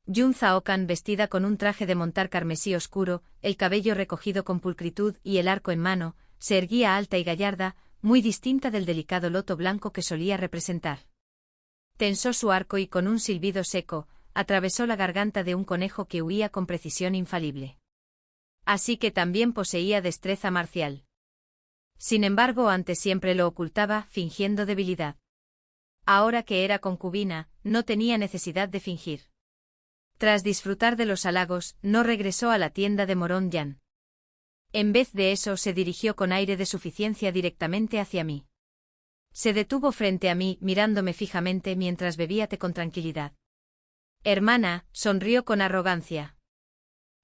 Yun Zhaokan, vestida con un traje de montar carmesí oscuro, el cabello recogido con pulcritud y el arco en mano, se erguía alta y gallarda, muy distinta del delicado loto blanco que solía representar. Tensó su arco y con un silbido seco, atravesó la garganta de un conejo que huía con precisión infalible. Así que también poseía destreza marcial. Sin embargo, antes siempre lo ocultaba, fingiendo debilidad. Ahora que era concubina, no tenía necesidad de fingir. Tras disfrutar de los halagos, no regresó a la tienda de Morong Yan. En vez de eso, se dirigió con aire de suficiencia directamente hacia mí. Se detuvo frente a mí, mirándome fijamente mientras bebía té con tranquilidad. Hermana, sonrió con arrogancia.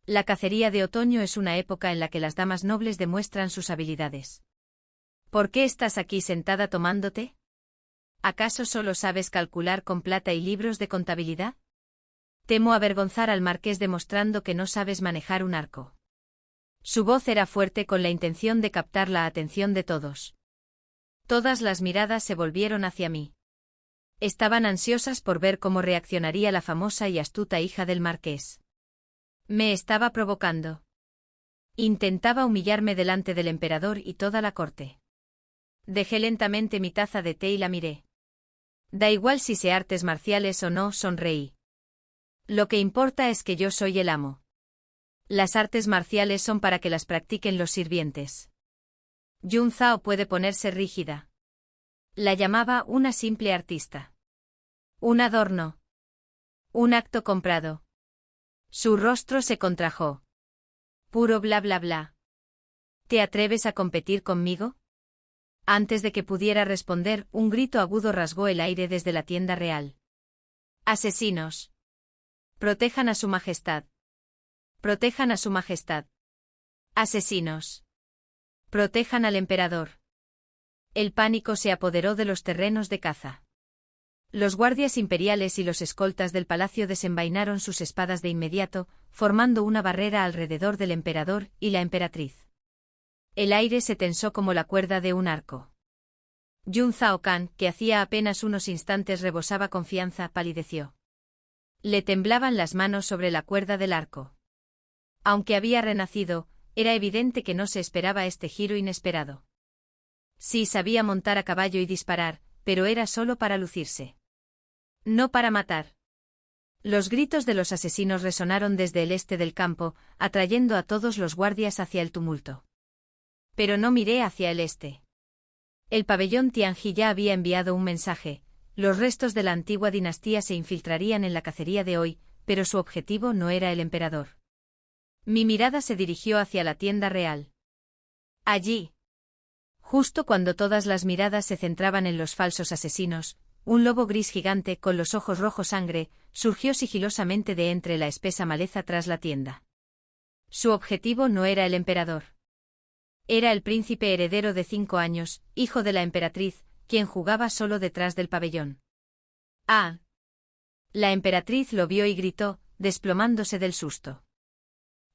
La cacería de otoño es una época en la que las damas nobles demuestran sus habilidades. ¿Por qué estás aquí sentada tomándote? ¿Acaso solo sabes calcular con plata y libros de contabilidad? Temo avergonzar al marqués demostrando que no sabes manejar un arco. Su voz era fuerte con la intención de captar la atención de todos. Todas las miradas se volvieron hacia mí. Estaban ansiosas por ver cómo reaccionaría la famosa y astuta hija del marqués. Me estaba provocando. Intentaba humillarme delante del emperador y toda la corte. Dejé lentamente mi taza de té y la miré. Da igual si sé artes marciales o no, sonreí. Lo que importa es que yo soy el amo. Las artes marciales son para que las practiquen los sirvientes. Yun Zhao puede ponerse rígida. La llamaba una simple artista. Un adorno. Un acto comprado. Su rostro se contrajo. Puro bla bla bla. ¿Te atreves a competir conmigo? Antes de que pudiera responder, un grito agudo rasgó el aire desde la tienda real. ¡Asesinos! Protejan a su majestad. Protejan a su majestad. Asesinos. Protejan al emperador. El pánico se apoderó de los terrenos de caza. Los guardias imperiales y los escoltas del palacio desenvainaron sus espadas de inmediato, formando una barrera alrededor del emperador y la emperatriz. El aire se tensó como la cuerda de un arco. Yun Zhaokan, que hacía apenas unos instantes rebosaba confianza, palideció. Le temblaban las manos sobre la cuerda del arco. Aunque había renacido, era evidente que no se esperaba este giro inesperado. Sí sabía montar a caballo y disparar, pero era solo para lucirse. No para matar. Los gritos de los asesinos resonaron desde el este del campo, atrayendo a todos los guardias hacia el tumulto. Pero no miré hacia el este. El pabellón Tianji ya había enviado un mensaje: los restos de la antigua dinastía se infiltrarían en la cacería de hoy, pero su objetivo no era el emperador. Mi mirada se dirigió hacia la tienda real. Allí, justo cuando todas las miradas se centraban en los falsos asesinos, un lobo gris gigante con los ojos rojo sangre surgió sigilosamente de entre la espesa maleza tras la tienda. Su objetivo no era el emperador. Era el príncipe heredero de 5 años, hijo de la emperatriz, quien jugaba solo detrás del pabellón. ¡Ah! La emperatriz lo vio y gritó, desplomándose del susto.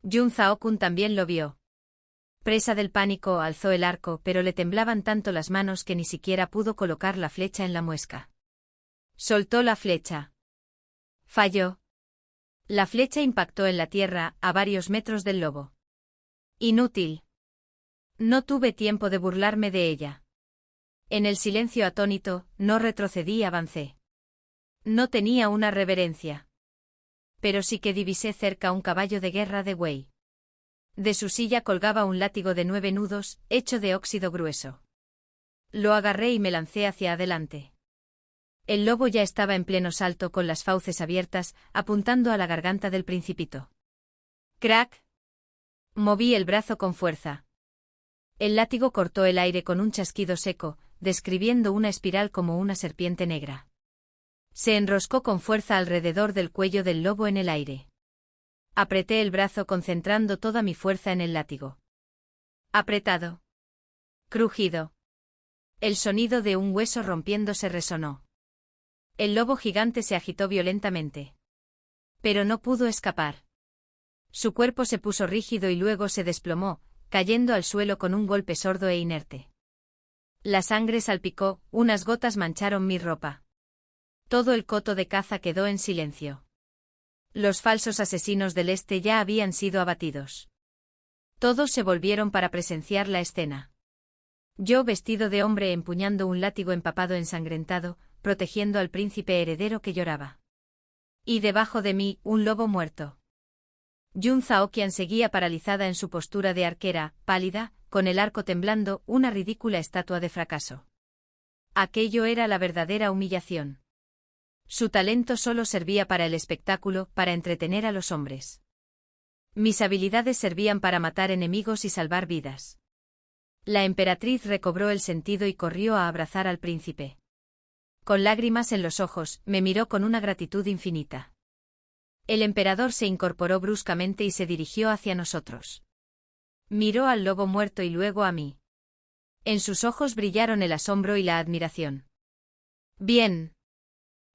Yun Zhaokun también lo vio. Presa del pánico, alzó el arco, pero le temblaban tanto las manos que ni siquiera pudo colocar la flecha en la muesca. Soltó la flecha. Falló. La flecha impactó en la tierra, a varios metros del lobo. Inútil. No tuve tiempo de burlarme de ella. En el silencio atónito, no retrocedí y avancé. No tenía una reverencia. Pero sí que divisé cerca un caballo de guerra de Wei. De su silla colgaba un látigo de 9 nudos, hecho de óxido grueso. Lo agarré y me lancé hacia adelante. El lobo ya estaba en pleno salto con las fauces abiertas, apuntando a la garganta del principito. ¡Crack! Moví el brazo con fuerza. El látigo cortó el aire con un chasquido seco, describiendo una espiral como una serpiente negra. Se enroscó con fuerza alrededor del cuello del lobo en el aire. Apreté el brazo concentrando toda mi fuerza en el látigo. Apretado. Crujido. El sonido de un hueso rompiéndose resonó. El lobo gigante se agitó violentamente. Pero no pudo escapar. Su cuerpo se puso rígido y luego se desplomó, cayendo al suelo con un golpe sordo e inerte. La sangre salpicó, unas gotas mancharon mi ropa. Todo el coto de caza quedó en silencio. Los falsos asesinos del este ya habían sido abatidos. Todos se volvieron para presenciar la escena. Yo vestido de hombre empuñando un látigo empapado ensangrentado, protegiendo al príncipe heredero que lloraba. Y debajo de mí, un lobo muerto. Yun Zhaoqian seguía paralizada en su postura de arquera, pálida, con el arco temblando, una ridícula estatua de fracaso. Aquello era la verdadera humillación. Su talento solo servía para el espectáculo, para entretener a los hombres. Mis habilidades servían para matar enemigos y salvar vidas. La emperatriz recobró el sentido y corrió a abrazar al príncipe. Con lágrimas en los ojos, me miró con una gratitud infinita. El emperador se incorporó bruscamente y se dirigió hacia nosotros. Miró al lobo muerto y luego a mí. En sus ojos brillaron el asombro y la admiración. Bien.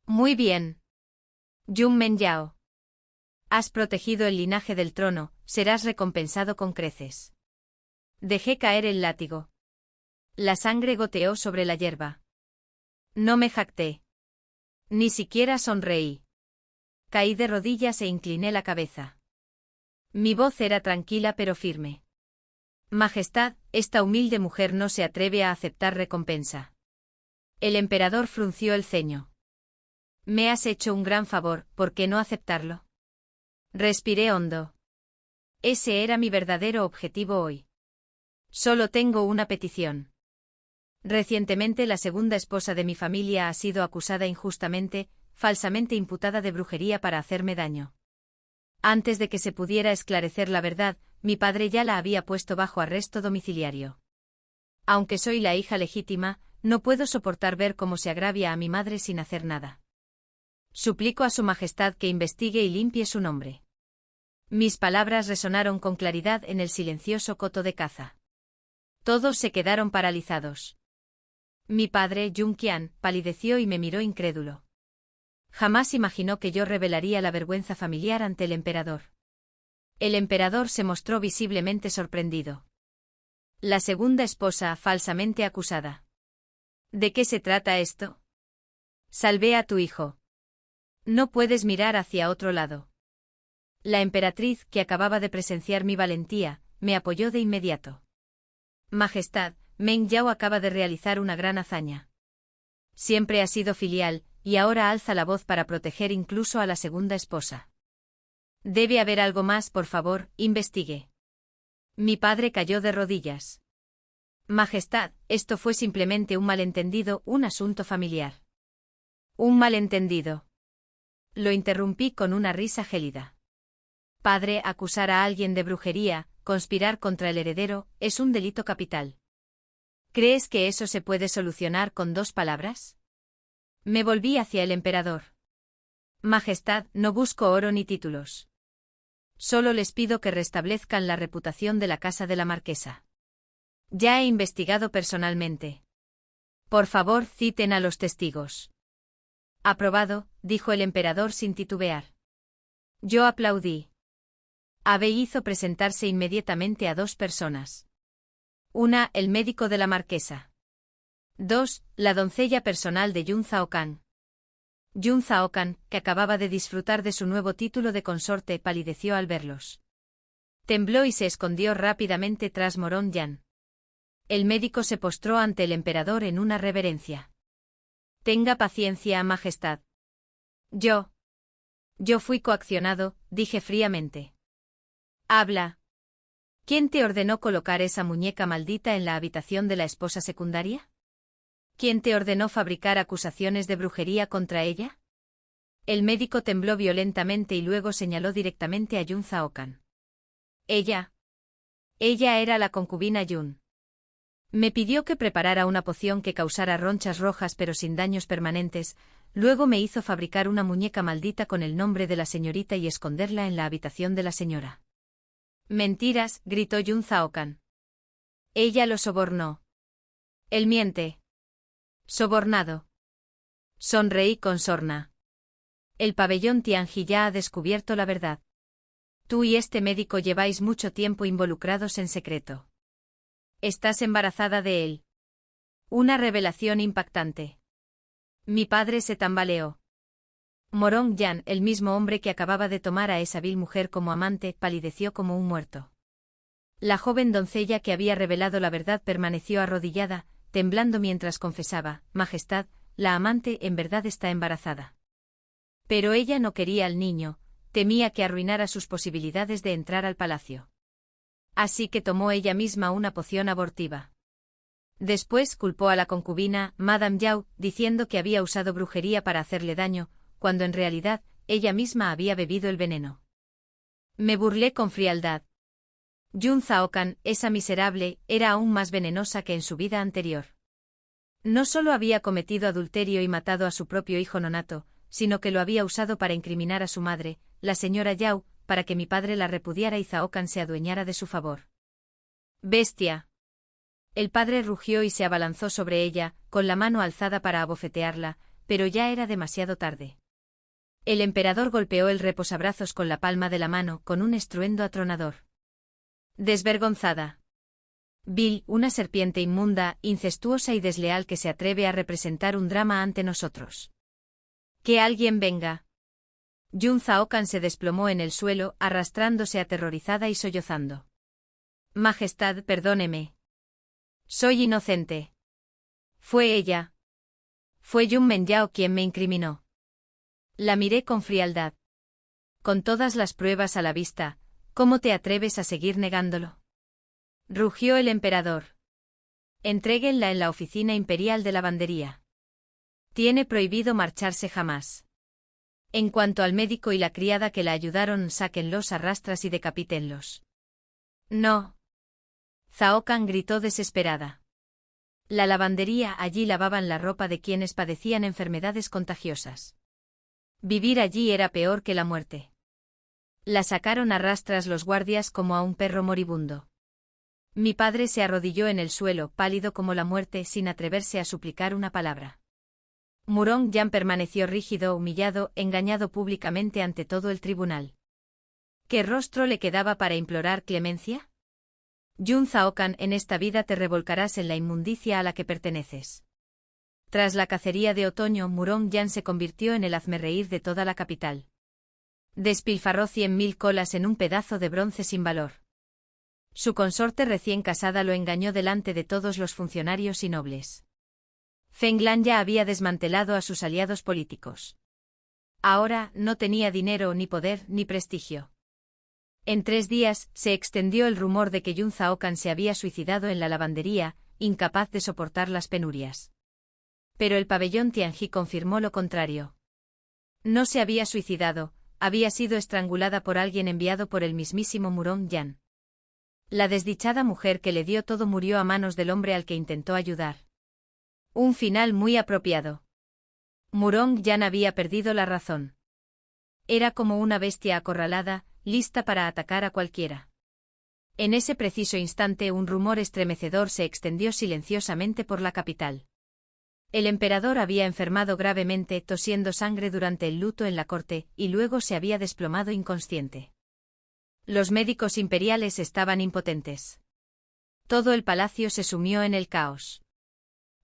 Muy bien. Yun Menyao. Has protegido el linaje del trono, serás recompensado con creces. Dejé caer el látigo. La sangre goteó sobre la hierba. No me jacté. Ni siquiera sonreí. Caí de rodillas e incliné la cabeza. Mi voz era tranquila pero firme. Majestad, esta humilde mujer no se atreve a aceptar recompensa. El emperador frunció el ceño. Me has hecho un gran favor, ¿por qué no aceptarlo? Respiré hondo. Ese era mi verdadero objetivo hoy. Solo tengo una petición. Recientemente la segunda esposa de mi familia ha sido acusada injustamente, falsamente imputada de brujería para hacerme daño. Antes de que se pudiera esclarecer la verdad, mi padre ya la había puesto bajo arresto domiciliario. Aunque soy la hija legítima, no puedo soportar ver cómo se agravia a mi madre sin hacer nada. Suplico a su majestad que investigue y limpie su nombre. Mis palabras resonaron con claridad en el silencioso coto de caza. Todos se quedaron paralizados. Mi padre, Yun Qian, palideció y me miró incrédulo. Jamás imaginó que yo revelaría la vergüenza familiar ante el emperador. El emperador se mostró visiblemente sorprendido. La segunda esposa falsamente acusada. ¿De qué se trata esto? Salvé a tu hijo. No puedes mirar hacia otro lado. La emperatriz, que acababa de presenciar mi valentía, me apoyó de inmediato. Majestad, Meng Yao acaba de realizar una gran hazaña. Siempre ha sido filial, y ahora alza la voz para proteger incluso a la segunda esposa. Debe haber algo más, por favor, investigue. Mi padre cayó de rodillas. Majestad, esto fue simplemente un malentendido, un asunto familiar. Un malentendido. Lo interrumpí con una risa gélida. Padre, acusar a alguien de brujería, conspirar contra el heredero, es un delito capital. ¿Crees que eso se puede solucionar con 2 palabras? Me volví hacia el emperador. Majestad, no busco oro ni títulos. Solo les pido que restablezcan la reputación de la casa de la marquesa. Ya he investigado personalmente. Por favor, citen a los testigos. Aprobado, dijo el emperador sin titubear. Yo aplaudí. Abe hizo presentarse inmediatamente a 2 personas. Una, el médico de la marquesa. 2, la doncella personal de Yun Zhao Can. Yun Zhao Can, que acababa de disfrutar de su nuevo título de consorte, palideció al verlos. Tembló y se escondió rápidamente tras Morong Yan. El médico se postró ante el emperador en una reverencia. Tenga paciencia, Majestad. Yo fui coaccionado, dije fríamente. Habla. ¿Quién te ordenó colocar esa muñeca maldita en la habitación de la esposa secundaria? ¿Quién te ordenó fabricar acusaciones de brujería contra ella? El médico tembló violentamente y luego señaló directamente a Yun Zhao Can. Ella era la concubina Yun. Me pidió que preparara una poción que causara ronchas rojas pero sin daños permanentes, luego me hizo fabricar una muñeca maldita con el nombre de la señorita y esconderla en la habitación de la señora. Mentiras, gritó Yun Zhao Can. Ella lo sobornó. Él miente. Sobornado. Sonreí con sorna. El pabellón Tianji ya ha descubierto la verdad. Tú y este médico lleváis mucho tiempo involucrados en secreto. Estás embarazada de él. Una revelación impactante. Mi padre se tambaleó. Morong Yan, el mismo hombre que acababa de tomar a esa vil mujer como amante, palideció como un muerto. La joven doncella que había revelado la verdad permaneció arrodillada, temblando mientras confesaba: Majestad, la amante en verdad está embarazada. Pero ella no quería al niño, temía que arruinara sus posibilidades de entrar al palacio. Así que tomó ella misma una poción abortiva. Después culpó a la concubina, Madame Yao, diciendo que había usado brujería para hacerle daño, cuando en realidad, ella misma había bebido el veneno. Me burlé con frialdad. Yun Zhao Can, esa miserable, era aún más venenosa que en su vida anterior. No solo había cometido adulterio y matado a su propio hijo nonato, sino que lo había usado para incriminar a su madre, la señora Yao, para que mi padre la repudiara y Zhao Can se adueñara de su favor. ¡Bestia! El padre rugió y se abalanzó sobre ella, con la mano alzada para abofetearla, pero ya era demasiado tarde. El emperador golpeó el reposabrazos con la palma de la mano, con un estruendo atronador. Desvergonzada. Vil, una serpiente inmunda, incestuosa y desleal que se atreve a representar un drama ante nosotros. Que alguien venga. Yun Zhao Can se desplomó en el suelo, arrastrándose aterrorizada y sollozando. Majestad, perdóneme. Soy inocente. Fue ella. Fue Yun Menyao quien me incriminó. La miré con frialdad. Con todas las pruebas a la vista, ¿cómo te atreves a seguir negándolo? Rugió el emperador. Entréguenla en la oficina imperial de lavandería. Tiene prohibido marcharse jamás. En cuanto al médico y la criada que la ayudaron, sáquenlos a rastras y decapítenlos. No. Zhao Can gritó desesperada. La lavandería, allí lavaban la ropa de quienes padecían enfermedades contagiosas. Vivir allí era peor que la muerte. La sacaron a rastras los guardias como a un perro moribundo. Mi padre se arrodilló en el suelo, pálido como la muerte, sin atreverse a suplicar una palabra. Morong Yan permaneció rígido, humillado, engañado públicamente ante todo el tribunal. ¿Qué rostro le quedaba para implorar clemencia? Yun Zhao Can, en esta vida te revolcarás en la inmundicia a la que perteneces. Tras la cacería de otoño, Morong Yan se convirtió en el hazmerreír de toda la capital. Despilfarró 100.000 colas en un pedazo de bronce sin valor. Su consorte recién casada lo engañó delante de todos los funcionarios y nobles. Feng Lan ya había desmantelado a sus aliados políticos. Ahora no tenía dinero, ni poder, ni prestigio. En 3 días, se extendió el rumor de que Yun Zhao Can se había suicidado en la lavandería, incapaz de soportar las penurias. Pero el pabellón Tianji confirmó lo contrario. No se había suicidado, había sido estrangulada por alguien enviado por el mismísimo Morong Yan. La desdichada mujer que le dio todo murió a manos del hombre al que intentó ayudar. Un final muy apropiado. Morong Yan había perdido la razón. Era como una bestia acorralada, lista para atacar a cualquiera. En ese preciso instante un rumor estremecedor se extendió silenciosamente por la capital. El emperador había enfermado gravemente, tosiendo sangre durante el luto en la corte, y luego se había desplomado inconsciente. Los médicos imperiales estaban impotentes. Todo el palacio se sumió en el caos.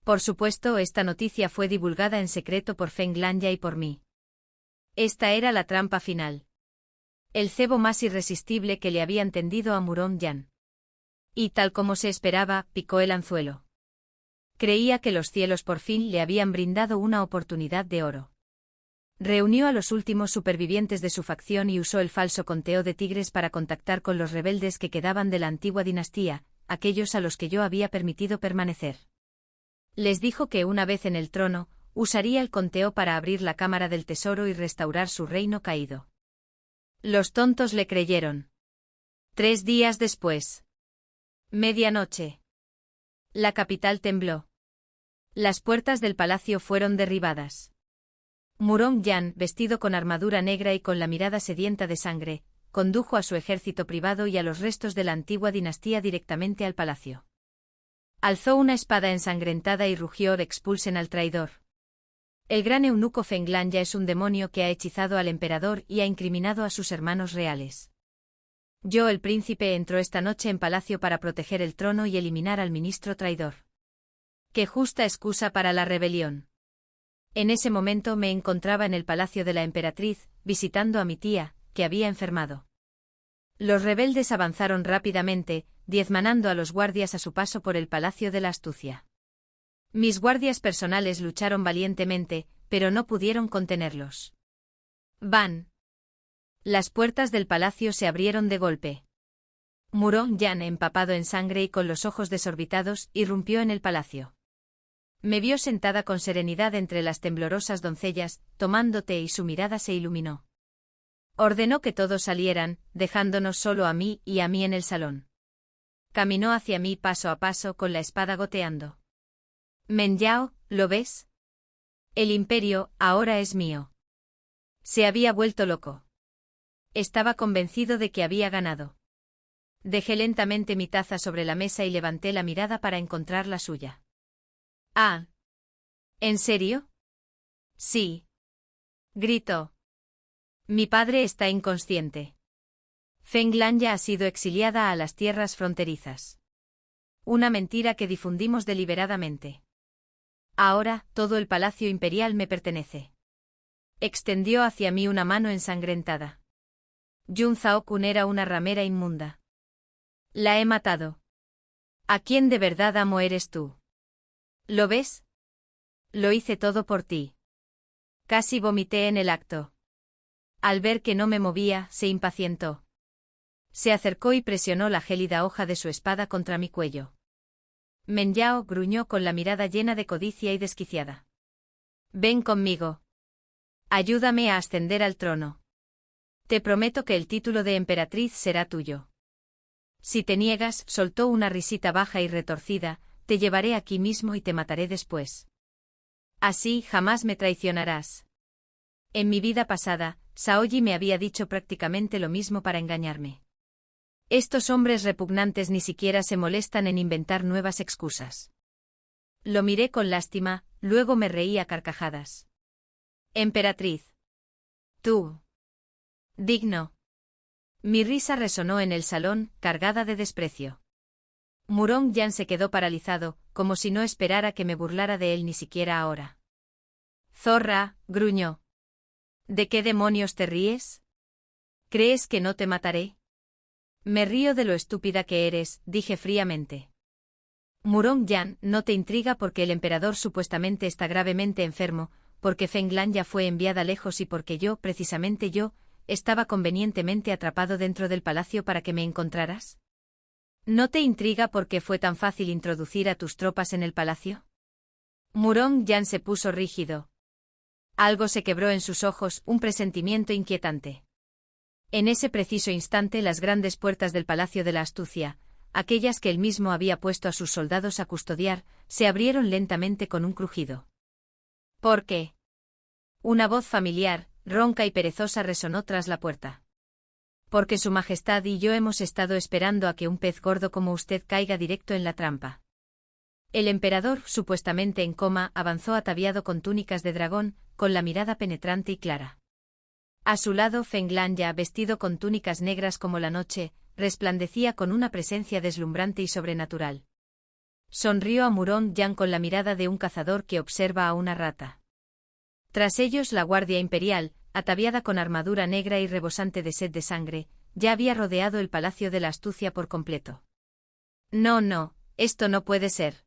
Por supuesto, esta noticia fue divulgada en secreto por Feng Lanya y por mí. Esta era la trampa final. El cebo más irresistible que le habían tendido a Murong Yan. Y tal como se esperaba, picó el anzuelo. Creía que los cielos por fin le habían brindado una oportunidad de oro. Reunió a los últimos supervivientes de su facción y usó el falso conteo de tigres para contactar con los rebeldes que quedaban de la antigua dinastía, aquellos a los que yo había permitido permanecer. Les dijo que una vez en el trono, usaría el conteo para abrir la cámara del tesoro y restaurar su reino caído. Los tontos le creyeron. 3 días después. Medianoche. La capital tembló. Las puertas del palacio fueron derribadas. Murong Yan, vestido con armadura negra y con la mirada sedienta de sangre, condujo a su ejército privado y a los restos de la antigua dinastía directamente al palacio. Alzó una espada ensangrentada y rugió: expulsen al traidor. El gran eunuco Feng Lanya es un demonio que ha hechizado al emperador y ha incriminado a sus hermanos reales. Yo, el príncipe, entró esta noche en palacio para proteger el trono y eliminar al ministro traidor. ¡Qué justa excusa para la rebelión! En ese momento me encontraba en el palacio de la emperatriz, visitando a mi tía, que había enfermado. Los rebeldes avanzaron rápidamente, diezmanando a los guardias a su paso por el palacio de la astucia. Mis guardias personales lucharon valientemente, pero no pudieron contenerlos. ¡Van! Las puertas del palacio se abrieron de golpe. Murong Yan, empapado en sangre y con los ojos desorbitados, irrumpió en el palacio. Me vio sentada con serenidad entre las temblorosas doncellas, tomando té, y su mirada se iluminó. Ordenó que todos salieran, dejándonos solo a mí y a mí en el salón. Caminó hacia mí paso a paso con la espada goteando. Men Yao, ¿lo ves? El imperio ahora es mío. Se había vuelto loco. Estaba convencido de que había ganado. Dejé lentamente mi taza sobre la mesa y levanté la mirada para encontrar la suya. Ah. ¿En serio? Sí. Gritó. Mi padre está inconsciente. Feng Lanya ha sido exiliada a las tierras fronterizas. Una mentira que difundimos deliberadamente. Ahora, todo el palacio imperial me pertenece. Extendió hacia mí una mano ensangrentada. Yun Zhao-kun era una ramera inmunda. La he matado. ¿A quién de verdad amo eres tú? ¿Lo ves? Lo hice todo por ti. Casi vomité en el acto. Al ver que no me movía, se impacientó. Se acercó y presionó la gélida hoja de su espada contra mi cuello. Men Yao gruñó con la mirada llena de codicia y desquiciada. Ven conmigo. Ayúdame a ascender al trono. Te prometo que el título de emperatriz será tuyo. Si te niegas, soltó una risita baja y retorcida, te llevaré aquí mismo y te mataré después. Así jamás me traicionarás. En mi vida pasada, Saoyi me había dicho prácticamente lo mismo para engañarme. Estos hombres repugnantes ni siquiera se molestan en inventar nuevas excusas. Lo miré con lástima, luego me reí a carcajadas. Emperatriz. Tú. Digno. Mi risa resonó en el salón, cargada de desprecio. Murong Yan se quedó paralizado, como si no esperara que me burlara de él ni siquiera ahora. Zorra, gruñó. ¿De qué demonios te ríes? ¿Crees que no te mataré? Me río de lo estúpida que eres, dije fríamente. Murong Yan, no te intriga porque el emperador supuestamente está gravemente enfermo, porque Feng Lanya fue enviada lejos y porque yo, precisamente yo, estaba convenientemente atrapado dentro del palacio para que me encontraras? ¿No te intriga por qué fue tan fácil introducir a tus tropas en el palacio? Murong Yan se puso rígido. Algo se quebró en sus ojos, un presentimiento inquietante. En ese preciso instante las grandes puertas del Palacio de la Astucia, aquellas que él mismo había puesto a sus soldados a custodiar, se abrieron lentamente con un crujido. ¿Por qué? Una voz familiar, ronca y perezosa resonó tras la puerta. Porque Su Majestad y yo hemos estado esperando a que un pez gordo como usted caiga directo en la trampa. El emperador, supuestamente en coma, avanzó ataviado con túnicas de dragón, con la mirada penetrante y clara. A su lado Fenglanja, vestido con túnicas negras como la noche, resplandecía con una presencia deslumbrante y sobrenatural. Sonrió a Murong Yan con la mirada de un cazador que observa a una rata. Tras ellos la Guardia Imperial, ataviada con armadura negra y rebosante de sed de sangre, ya había rodeado el Palacio de la Astucia por completo. No, no, esto no puede ser.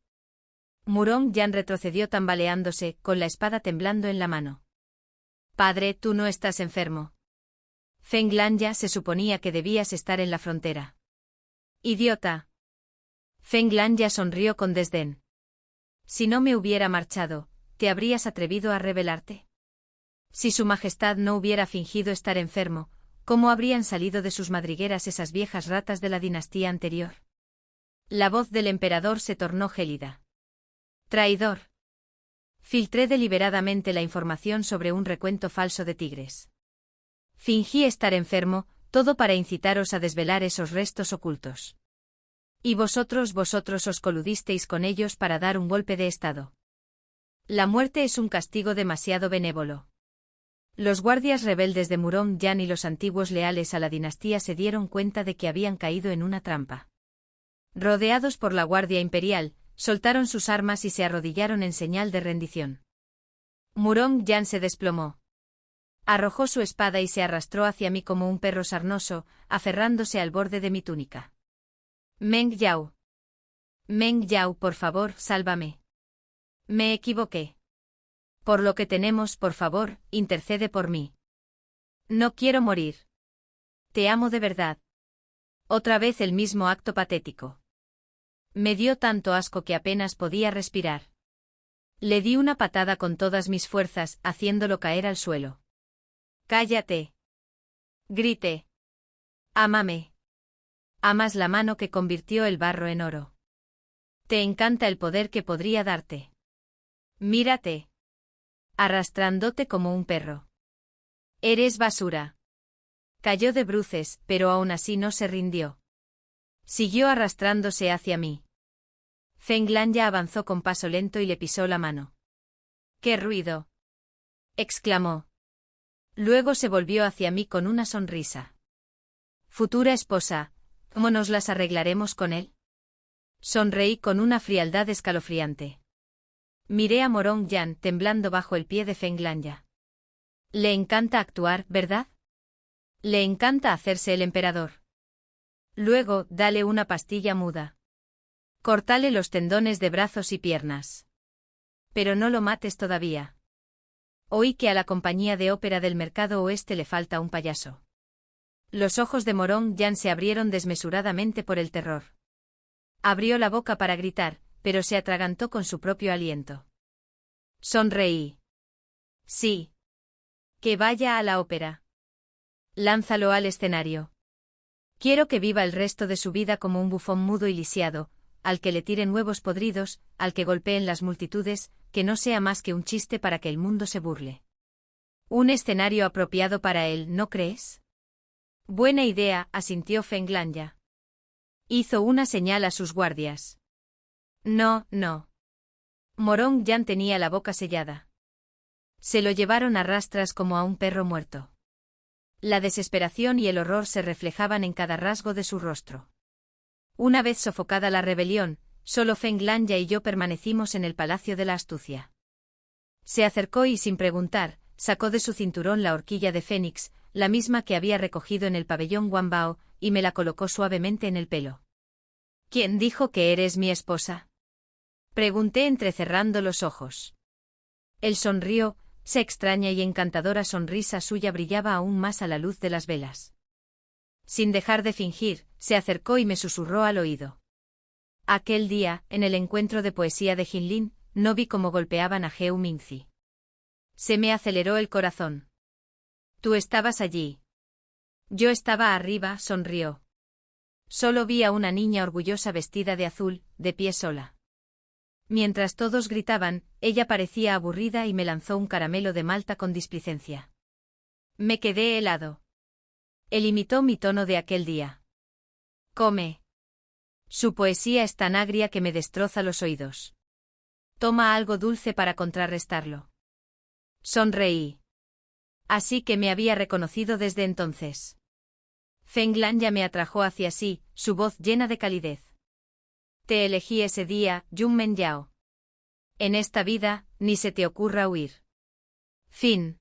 Murong Yan retrocedió tambaleándose, con la espada temblando en la mano. Padre, tú no estás enfermo. Fenglanja, se suponía que debías estar en la frontera. Idiota. Fenglanja sonrió con desdén. Si no me hubiera marchado, ¿te habrías atrevido a rebelarte? Si su majestad no hubiera fingido estar enfermo, ¿cómo habrían salido de sus madrigueras esas viejas ratas de la dinastía anterior? La voz del emperador se tornó gélida. Traidor. Filtré deliberadamente la información sobre un recuento falso de tigres. Fingí estar enfermo, todo para incitaros a desvelar esos restos ocultos. Y vosotros os coludisteis con ellos para dar un golpe de estado. La muerte es un castigo demasiado benévolo. Los guardias rebeldes de Murong Yan y los antiguos leales a la dinastía se dieron cuenta de que habían caído en una trampa. Rodeados por la Guardia Imperial, soltaron sus armas y se arrodillaron en señal de rendición. Murong Yan se desplomó. Arrojó su espada y se arrastró hacia mí como un perro sarnoso, aferrándose al borde de mi túnica. Meng Yao. Meng Yao, por favor, sálvame. Me equivoqué. Por lo que tenemos, por favor, intercede por mí. No quiero morir. Te amo de verdad. Otra vez el mismo acto patético. Me dio tanto asco que apenas podía respirar. Le di una patada con todas mis fuerzas, haciéndolo caer al suelo. ¡Cállate! Grité. Ámame. Amas la mano que convirtió el barro en oro. Te encanta el poder que podría darte. Mírate. Arrastrándote como un perro. Eres basura. Cayó de bruces, pero aún así no se rindió. Siguió arrastrándose hacia mí. Fenglanja avanzó con paso lento y le pisó la mano. ¡Qué ruido! Exclamó. Luego se volvió hacia mí con una sonrisa. Futura esposa, ¿cómo nos las arreglaremos con él? Sonreí con una frialdad escalofriante. Miré a Murong Yan temblando bajo el pie de Fenglanja. Le encanta actuar, ¿verdad? Le encanta hacerse el emperador. Luego, dale una pastilla muda. Cortale los tendones de brazos y piernas. Pero no lo mates todavía. Oí que a la compañía de ópera del mercado oeste le falta un payaso. Los ojos de Murong Yan se abrieron desmesuradamente por el terror. Abrió la boca para gritar, pero se atragantó con su propio aliento. Sonreí. Sí. Que vaya a la ópera. Lánzalo al escenario. Quiero que viva el resto de su vida como un bufón mudo y lisiado, al que le tiren huevos podridos, al que golpeen las multitudes, que no sea más que un chiste para que el mundo se burle. Un escenario apropiado para él, ¿no crees? Buena idea, asintió Fenglanja. Hizo una señal a sus guardias. No, no. Murong Yan tenía la boca sellada. Se lo llevaron a rastras como a un perro muerto. La desesperación y el horror se reflejaban en cada rasgo de su rostro. Una vez sofocada la rebelión, solo Fenglanja y yo permanecimos en el Palacio de la Astucia. Se acercó y, sin preguntar, sacó de su cinturón la horquilla de Fénix, la misma que había recogido en el pabellón Wanbao, y me la colocó suavemente en el pelo. ¿Quién dijo que eres mi esposa? Pregunté entrecerrando los ojos. Él sonrió, esa extraña y encantadora sonrisa suya brillaba aún más a la luz de las velas. Sin dejar de fingir, se acercó y me susurró al oído. Aquel día, en el encuentro de poesía de Jinlin, no vi cómo golpeaban a Geu Minzi. Se me aceleró el corazón. Tú estabas allí. Yo estaba arriba, sonrió. Solo vi a una niña orgullosa vestida de azul, de pie sola. Mientras todos gritaban, ella parecía aburrida y me lanzó un caramelo de malta con displicencia. Me quedé helado. Él imitó mi tono de aquel día. Come. Su poesía es tan agria que me destroza los oídos. Toma algo dulce para contrarrestarlo. Sonreí. Así que me había reconocido desde entonces. Feng Lan ya me atrajo hacia sí, su voz llena de calidez. Te elegí ese día, Yunmen Yao. En esta vida, ni se te ocurra huir. Fin.